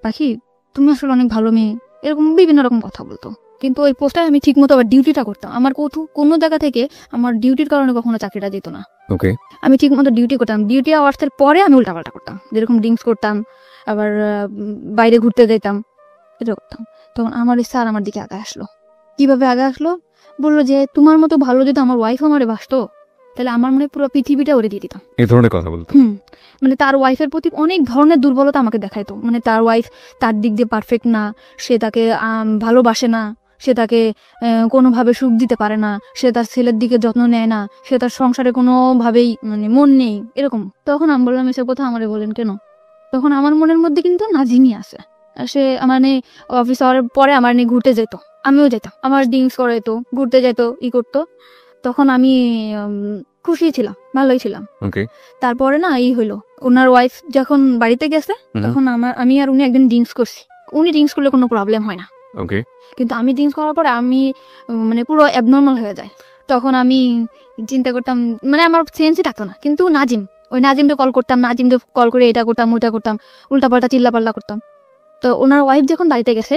পাখি, তুমি আসলে অনেক ভালো মেয়ে, এরকম বিভিন্ন রকম কথা বলতো। কিন্তু ওই পোস্টায় আমি ঠিক মতো আবার ডিউটিটা করতাম। আমার কোনো জায়গা থেকে আমার ডিউটির কারণে কখনো চাকরিটা যেত না। ওকে আমি ঠিক মতো ডিউটি করতাম, ডিউটি আওয়ার্সের পরে আমি উল্টাপাল্টা করতাম, যেরকম ড্রিঙ্কস করতাম, আবার বাইরে ঘুরতে যেতাম, এটা করতাম। তখন আমার স্যার আমার দিকে আগে আসলো। কিভাবে আগে আসলো, বললো যে তোমার মতো ভালো যদি আমার ওয়াইফ আমারে বাসতো, তাহলে আমার মনে পুরো পৃথিবীটা ওরে দিয়ে দিতাম। এই ধরনের কথা বলতো। মানে তার ওয়াইফের প্রতি অনেক ধরনের দুর্বলতা আমাকে দেখাইতো। মানে তার ওয়াইফ তার দিক দিয়ে পারফেক্ট না, সে তাকে ভালোবাসে না, সে তাকে কোনোভাবে সুখ দিতে পারে না, সে তার ছেলের দিকে যত্ন নেয় না, সে তার সংসারে কোনোভাবেই মানে মন নেই, এরকম। তখন আমি বললাম এসব কথা আমারে বলেন কেন? তখন আমার মনের মধ্যে কিন্তু নাজিমই আছে। সে মানে অফিস আওয়ার পরে আমার নিয়ে ঘুরতে যেত, আমিও যেতাম, আমার ড্রিঙ্কস করে যেত, ঘুরতে যেত, করতো। তখন আমি খুশি ছিলাম, ভালোই ছিলাম। তারপরে না হইলো, ওনার ওয়াইফ যখন বাড়িতে গেছে, তখন আমি আর উনি একদিন ড্রিঙ্কস করছি। উনি ড্রিঙ্কস করলে কোনো প্রবলেম হয় না, কিন্তু আমি ড্রিঙ্কস করার পরে আমি মানে পুরো অ্যাবনর্মাল হয়ে যায়। তখন আমি চিন্তা করতাম, মানে আমার সেন্সই থাকতো না। কিন্তু ওই নাজিমকে কল করতাম, নাজিমকে কল করে এটা করতাম ওটা করতাম, উল্টাপাল্টা চিল্লাপাল্লা করতাম। তো ওনার ওয়াইফ যখন বাড়িতে গেছে,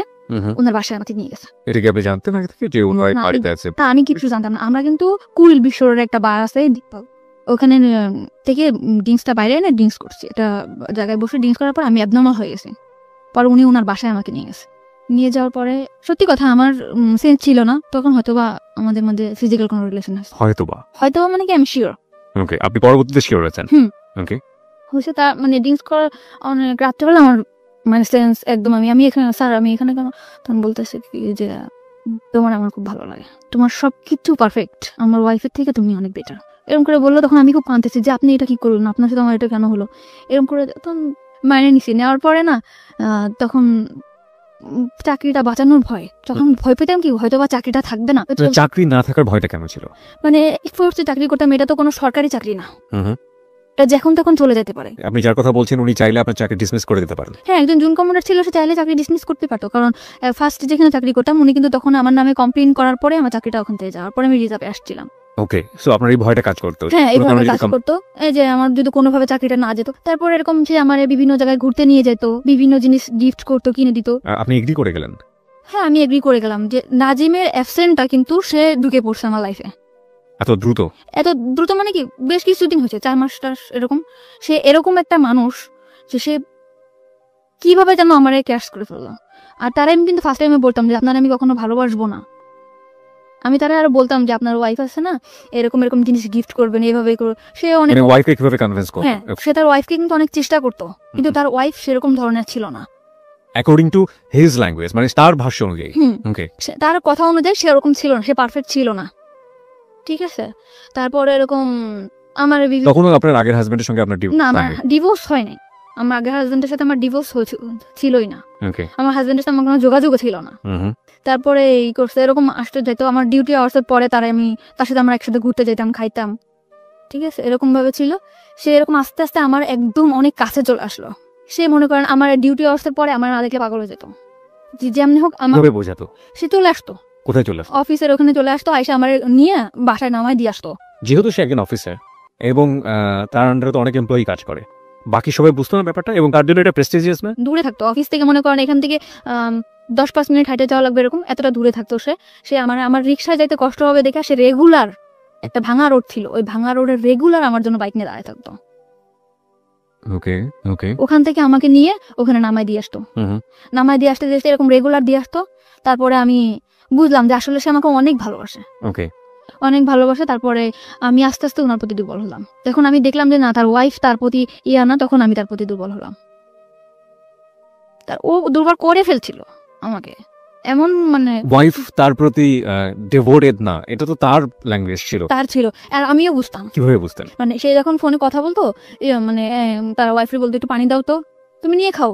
ওনার বাসায় আমাকে নিয়ে গেছে। এটা কি আপনি জানতেন আগে থেকে যে ওনার বাড়িতে আছে? তা আমি কিছু জানতাম না। আমরা কিন্তু কুড়িল বিশ্বরের একটা বার আছে, ওখানে থেকে ড্রিঙ্কসটা বাইরে এনে ড্রিঙ্কস করছি, এটা জায়গায় বসে ড্রিঙ্কস করার পর আমি অ্যাবনর্মাল হয়ে গেছি। পরে উনি ওনার বাসায় আমাকে নিয়ে গেছে। নিয়ে যাওয়ার পরে সত্যি কথা আমার সেন্স ছিল না তখন, হয়তোবা আমাদের মধ্যে ফিজিক্যাল কোনো রিলেশন আছে, হয়তোবা মানে কি আমি শিওর। ওকে, আপনি পরবর্তীতে শিওর হয়েছেন? ওকে, হয়েছে। তার মানে ড্রিঙ্কস করার অনেক রাত্রেবেলা আমার মানে সেন্স একদম, আমি এখানে স্যার, আমি এখানে কেন? তখন বলতেছে কি যে তোমার আমার খুব ভালো লাগে, তোমার সবকিছু পারফেক্ট, আমার ওয়াইফের থেকে তুমি অনেক বেটার, এরকম করে বললো। তখন আমি খুব কাঁদতেছি যে আপনি এটা কি করলেন, আপনার সাথে আমার এটা কেন হলো, এরকম করে। তখন মাইনে নিছি, নেওয়ার পরে না তখন চাকরিটা বাঁচানোর ভয়, তখন ভয় পেতাম কি হয়তো বা চাকরিটা থাকবে না। চাকরি না থাকার ভয়টা কেন ছিল? মানে চাকরি করতাম, এটা তো কোনো সরকারি চাকরি না, এটা যখন তখন চলে যেতে পারে। আপনি যার কথা বলছেন উনি চাইলে আপনার চাকরি ডিসমিস করে দিতে পারেন। হ্যাঁ, একজন জুন কমান্ডার ছিল, সে চাইলে চাকরি ডিসমিস করতে পারতো। কারণ ফার্স্ট যেখানে চাকরি করতাম উনি কিন্তু তখন আমার নামে কমপ্লেইন করার পরে আমার চাকরিটা ওখান থেকে যাওয়ার পরে আমি রিজার্ভে আসছিলাম। ওকে, সো আপনার এই ভয়টা কাজ করতো? হ্যাঁ, এই ভয়টা কাজ করতো, এই যে আমার যদি কোনোভাবে চাকরিটা না যেত। তারপর এরকম যে আমার বিভিন্ন জায়গায় ঘুরতে নিয়ে যেত, বিভিন্ন জিনিস গিফট করতো, কিনে দিত। আপনি এগ্রি করে গেলেন? হ্যাঁ, আমি এগ্রি করে গেলাম যে নাজিমের অ্যাবসেন্টটা কিন্তু সে ঢুকে পড়ছে আমার লাইফে। এত দ্রুত মানে কি বেশ কিছুদিন হয়েছে, 4 মাস এরকম। সে এরকম একটা মানুষ যে সে কিভাবে যেন আমার ক্যাশ করে ফেললো। আর তারা আমি কিন্তু ফার্স্ট টাইমে বলতাম যে আপনার আমি কখনো ভালোবাসবো না। আমি তারা আরো বলতাম যে আপনার ওয়াইফ আছে না, এরকম এরকম জিনিস গিফট করবেন, এইভাবে করো। সে অনেক ওয়াইফকে কিভাবে কনভিন্স করতো? হ্যাঁ, সে তার ওয়াইফকে কিন্তু অনেক চেষ্টা করতো, কিন্তু তার ওয়াইফ সেরকম ধরনের ছিল না। অ্যাকর্ডিং টু হিজ ল্যাঙ্গুয়েজ, মানে তার ভাষ্য অনুযায়ী। ওকে, তার কথা অনুযায়ী সে এরকম ছিল না, সে পারফেক্ট ছিল না, ঠিক আছে। তারপরে এরকম আমার তখনও আপনার আগের হাজবেন্ডের সঙ্গে আপনার না, আমার ডিভোর্স হয় নাই। আমার আগের হাজবেন্ডের সাথে আমার ডিভোর্স ছিলই না। আমার হাজবেন্ডের সাথে আমার কোনো যোগাযোগও ছিল না। তারপরে এই করছে, এরকম আসতে যেত আমার ডিউটি আওয়ার্সের পরে, তার সাথে আমরা একসাথে ঘুরতে যেতাম, খাইতাম, ঠিক আছে, এরকম ভাবে ছিল। সে এরকম আস্তে আস্তে আমার একদম অনেক কাছে চলে আসলো। সে মনে করেন আমার ডিউটি আওয়ার্সের পরে আমার না দেখলে পাগল হয়ে যেত, যেমনি হোক আমার বোঝাতো। সে চলে আসতো, কোথায় চলে আসতো? অফিসের ওখানে চলে আসতো, আইসা আমার নিয়ে বাসায় নামায় দিয়ে আসতো। যেহেতু সে একজন অফিসার এবং তার আন্ডারে তো অনেক এমপ্লয়ি কাজ করে, বাকি সবাই বুঝতো না ব্যাপারটা, এবং তার জন্য এটা প্রেস্টিজিয়াস না? দূরে থাকতো অফিস থেকে, মনে করেন এখান থেকে 10-5 মিনিট হাইটে যাওয়া লাগবে, এরকম এতটা দূরে থাকতো সে আমার রিক্সায় যাইতে কষ্ট হবে দেখে সে রেগুলার, একটা ভাঙা রোড ছিল, ওই ভাঙা রোডের রেগুলার আমার জন্য বাইক নিয়ে দাঁড়ায় থাকতো। ওকে ওকে ওখান থেকে আমাকে নিয়ে ওখানে নামাই দিয়ে আসতো। নামাই দিয়ে আসতে আসতে এরকম রেগুলার দিয়ে আসতো। তারপরে আমি বুঝলাম যে আসলে সে আমাকে অনেক ভালোবাসে, ওকে অনেক ভালোবাসে। তারপরে আমি আস্তে আস্তে ওনার প্রতি দুর্বল হলাম। তখন আমি দেখলাম যে না, তার ওয়াইফ তার প্রতি না, তখন আমি তার প্রতি দুর্বল হলাম। ও দুর্বল করে ফেলছিল আমাকে, এমন মানে ওয়াইফ তার প্রতি ডিভোটেড না, এটা তো তার ল্যাঙ্গুয়েজ ছিল, তার ছিল। আর আমিও বুঝতাম। কিভাবে বুঝতেন? মানে সে যখন ফোনে কথা বলতো, মানে তার ওয়াইফের বলতো একটু পানি দাও তো, তুমি নিয়ে খাও।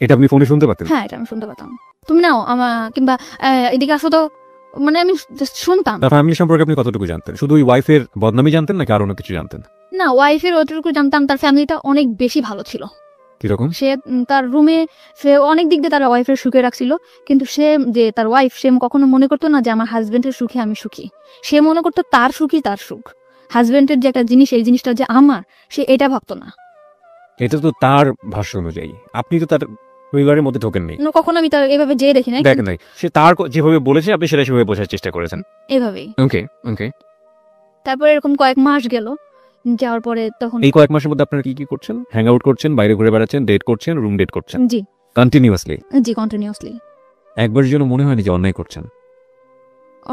এটা আপনি ফোনে শুনতে পাতেন? হ্যাঁ, এটা আমি শুনতে পেতাম। তুমি নাও কিংবা এদিকে আসো তো, মানে আমি just শুনতাম। তার ফ্যামিলি সম্পর্কে আপনি কতটুকু জানতেন? শুধু ওই ওয়াইফের বদনামই জানতেন নাকি আরো অন্য কিছু জানতেন? না, ওয়াইফের ওইটুকু জানতাম। তার ফ্যামিলিটা অনেক বেশি ভালো ছিল। কিরকম? সে তার রুমে সে অনেক দিক দিয়ে তার ওয়াইফের সুখে রাখছিল, কিন্তু সে যে তার ওয়াইফ, সে কখনো মনে করতো না যে আমার হাজবেন্ডের সুখে আমি সুখী। সে মনে করতো তার সুখই তার সুখ, হাজবেন্ডের যে একটা জিনিস, এই জিনিসটা যে আমার, সে এটা ভাবতো না। এটা তো তার ভাষ্য অনুযায়ী, আপনি তো তার পরিবারের মধ্যে ঢোকেননি। কখনো আমি তার এভাবে যেয়ে দেখি না, দেখেন নাই, সে তার যেভাবে বলেছে আপনি সেটা সেভাবে বোঝার চেষ্টা করেছেন। এভাবেই। ওকে ওকে। তারপরে এরকম কয়েক মাস গেল, যাওয়ার পরে তখন এই কয়েক মাসের মধ্যে আপনারা কি কি করছেন? হ্যাং আউট করছেন, বাইরে ঘুরে বেড়াচ্ছেন, ডেট করছেন, রুম ডেট করছেন? জি কন্টিনিউয়াসলি? জি, কন্টিনিউয়াসলি। একবারের জন্য মনে হয়নি যে অন্যায় করছেন?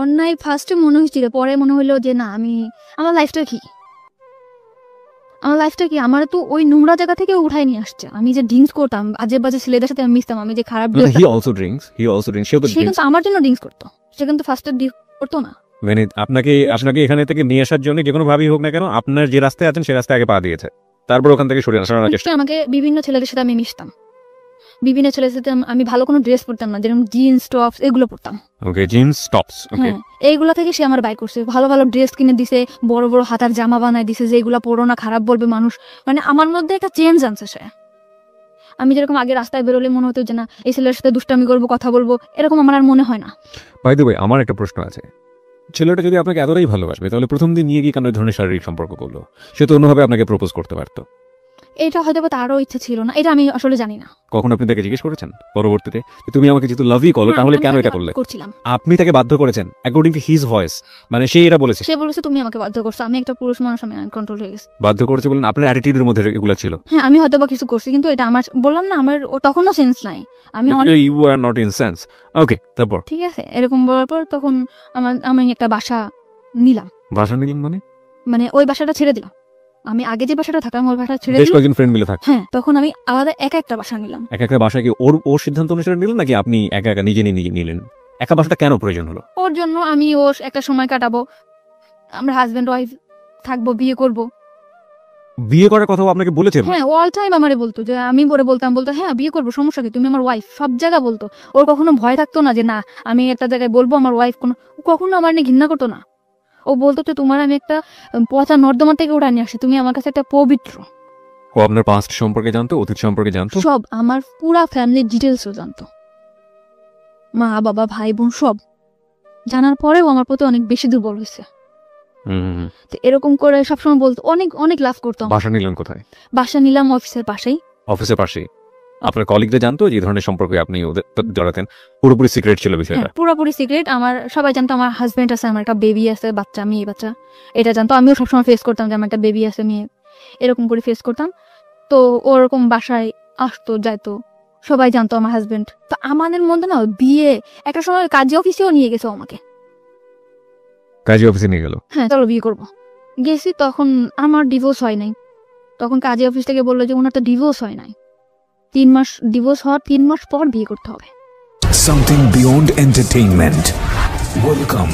অন্যায় ফার্স্টে মনে হয়েছিল, পরে মনে হলো যে না, আমার লাইফটা কি, আমার তো ওই নোংরা জায়গা থেকে উঠাই নিয়ে আসছে। আমি যে ড্রিঙ্কস করতাম, আজে বাজে ছেলেদের সাথে আমি মিশতাম, আমি যে খারাপ হি অলসো ড্রিঙ্কস, সে কিন্তু আমার জন্য ড্রিঙ্কস করতো, সে কিন্তু ফার্স্টে করতো না। মানে আপনাকে এখানে থেকে নিয়ে আসার জন্য যে কোনো ভাবেই হোক না কেন, আপনার যে রাস্তায় আছেন সে রাস্তায় আগে পা দিয়েছে, তারপর ওখান থেকে সরে আসার চেষ্টা। আমাকে বিভিন্ন ছেলেদের সাথে আমি মিশতাম, বিভিন্ন ছেলেদের সাথে আমি ভালো কোনো ড্রেস পরতাম না, যেরকম জিন্স টপস এগুলো পরতাম। ওকে, জিন্স টপস। ওকে, এইগুলা থেকে সে আমার বাই করছে, ভালো ভালো ড্রেস কিনে দিছে, বড় বড় হাতার জামা বানায় দিছে, যে এগুলা পরো না, খারাপ বলবে মানুষ। মানে আমার মধ্যে একটা চেঞ্জ আনছে সে। আমি যেরকম আগে রাস্তায় বেরোলে মনে হতো যে না, এই ছেলের সাথে দুষ্টামি করবো, কথা বলবো, এরকম আমার আর মনে হয় না। বাই দ্য ওয়ে, আমার একটা প্রশ্ন আছে। ছেলেটা যদি আপনাকে এতটাই ভালোবাসবে, তাহলে প্রথম দিন নিয়ে গিয়ে কেন এই ধরনের শারীরিক সম্পর্ক করলো? সে তো অন্যভাবে আপনাকে প্রপোজ করতে পারতো। এটা হয়তো তারও ইচ্ছে ছিল না, এটা আমি আসলে জানি না। কখন আপনি তাকে জিজ্ঞেস করেছেন পরবর্তীতে, তুমি আমাকে যেহেতু লাভই করো, তাহলে কেন এটা করলে? করছিলাম। আপনি তাকে বাধ্য করেছেন অ্যাকর্ডিং টু হিজ ভয়েস, মানে সে এটা বলেছে? সে বলেছে তুমি আমাকে বাধ্য করছো, আমি একটা পুরুষ মানুষ, আমি কন্ট্রোল হয়ে গেছি। বাধ্য করেছে বলেন? আপনার অ্যাটিটিউডের মধ্যে এগুলো ছিল? হ্যাঁ, আমি হয়তো বা কিছু করছি, কিন্তু এটা আমার, বললাম না, আমার তখনও সেন্স নাই। আমি you are not in sense. Okay, তারপর? ঠিক আছে, এরকম বলার পর তখন আমি একটা বাসা নিলাম। বাসা নিলেন মানে ওই বাসাটা ছেড়ে দিলাম। আমি আগে যে বাসাটা থাকতাম ওই বাসাটা ছেড়ে বেশ দিলাম। কয়েকজন ফ্রেন্ড মিলে থাক। হ্যাঁ, তখন আমি আলাদা একা একটা বাসা নিলাম। একটা বাসা কি ওর সিদ্ধান্ত অনুসারে নিলেন নাকি আপনি একা একা নিজে নিলেন? একা বাসাটা কেন প্রয়োজন হলো? ওর জন্য, আমি ওর একটা সময় কাটাবো, আমরা হাজবেন্ড ওয়াইফ থাকবো, বিয়ে করব। বিয়ে করার কথাও আপনাকে বলেছেন? হ্যাঁ, অল টাইম আমারে বলতো যে, আমি বলতো হ্যাঁ বিয়ে করবো, সমস্যা কি, তুমি আমার ওয়াইফ, সব জায়গা বলতো। ওর কখনো ভয় থাকতো না যে না, আমি একটা জায়গায় বলবো আমার ওয়াইফ, কখনো আমার নিয়ে ঘৃণা করতো না। ও বলতো যে তোমার আমি একটা পচা নর্দমা থেকে ওটা নিয়ে আসি, তুমি আমার কাছে একটা পবিত্র। ও আপনার পাস্ট সম্পর্কে জানতো, অতীত সম্পর্কে জানতো, সব, আমার পুরা ফ্যামিলির ডিটেলসও জানতো, মা বাবা ভাই বোন সব জানার পরেও আমার প্রতি অনেক বেশি দুর্বল হয়েছে। তো এরকম করে সবসময় বলতো, অনেক অনেক লাভ করতো। বাসা নিলেন কোথায়? বাসা নিলাম অফিসের পাশেই। অফিসের পাশেই? আপনার কলিগরা জানতো যে এই ধরনের সম্পর্কে আপনি ওদের জড়াতেন? পুরোপুরি সিক্রেট ছিল বিষয়টা? পুরোপুরি সিক্রেট। আমার সবাই জানতো আমার হাজবেন্ড আছে, আমার একটা বেবি আছে, বাচ্চা, মেয়ে বাচ্চা, এটা জানতো। আমিও সবসময় ফেস করতাম যে আমার একটা বেবি আছে, মেয়ে, এরকম করে ফেস করতাম। তো ওরকম বাসায় আসতো যাইতো, সবাই জানতো আমার হাজবেন্ড। তো আমাদের মধ্যে না বিয়ে একটা সময় কাজী অফিসেও নিয়ে গেছে আমাকে। কাজী অফিসে নিয়ে গেল? হ্যাঁ, চলো বিয়ে করবো। গেছি, তখন আমার ডিভোর্স হয় নাই। তখন কাজী অফিস থেকে বললো যে ওনার তো ডিভোর্স হয় নাই, 3 মাস ডিভোর্স হওয়ার 3 মাস পর বিয়ে করতে হবে। Something beyond entertainment. Welcome.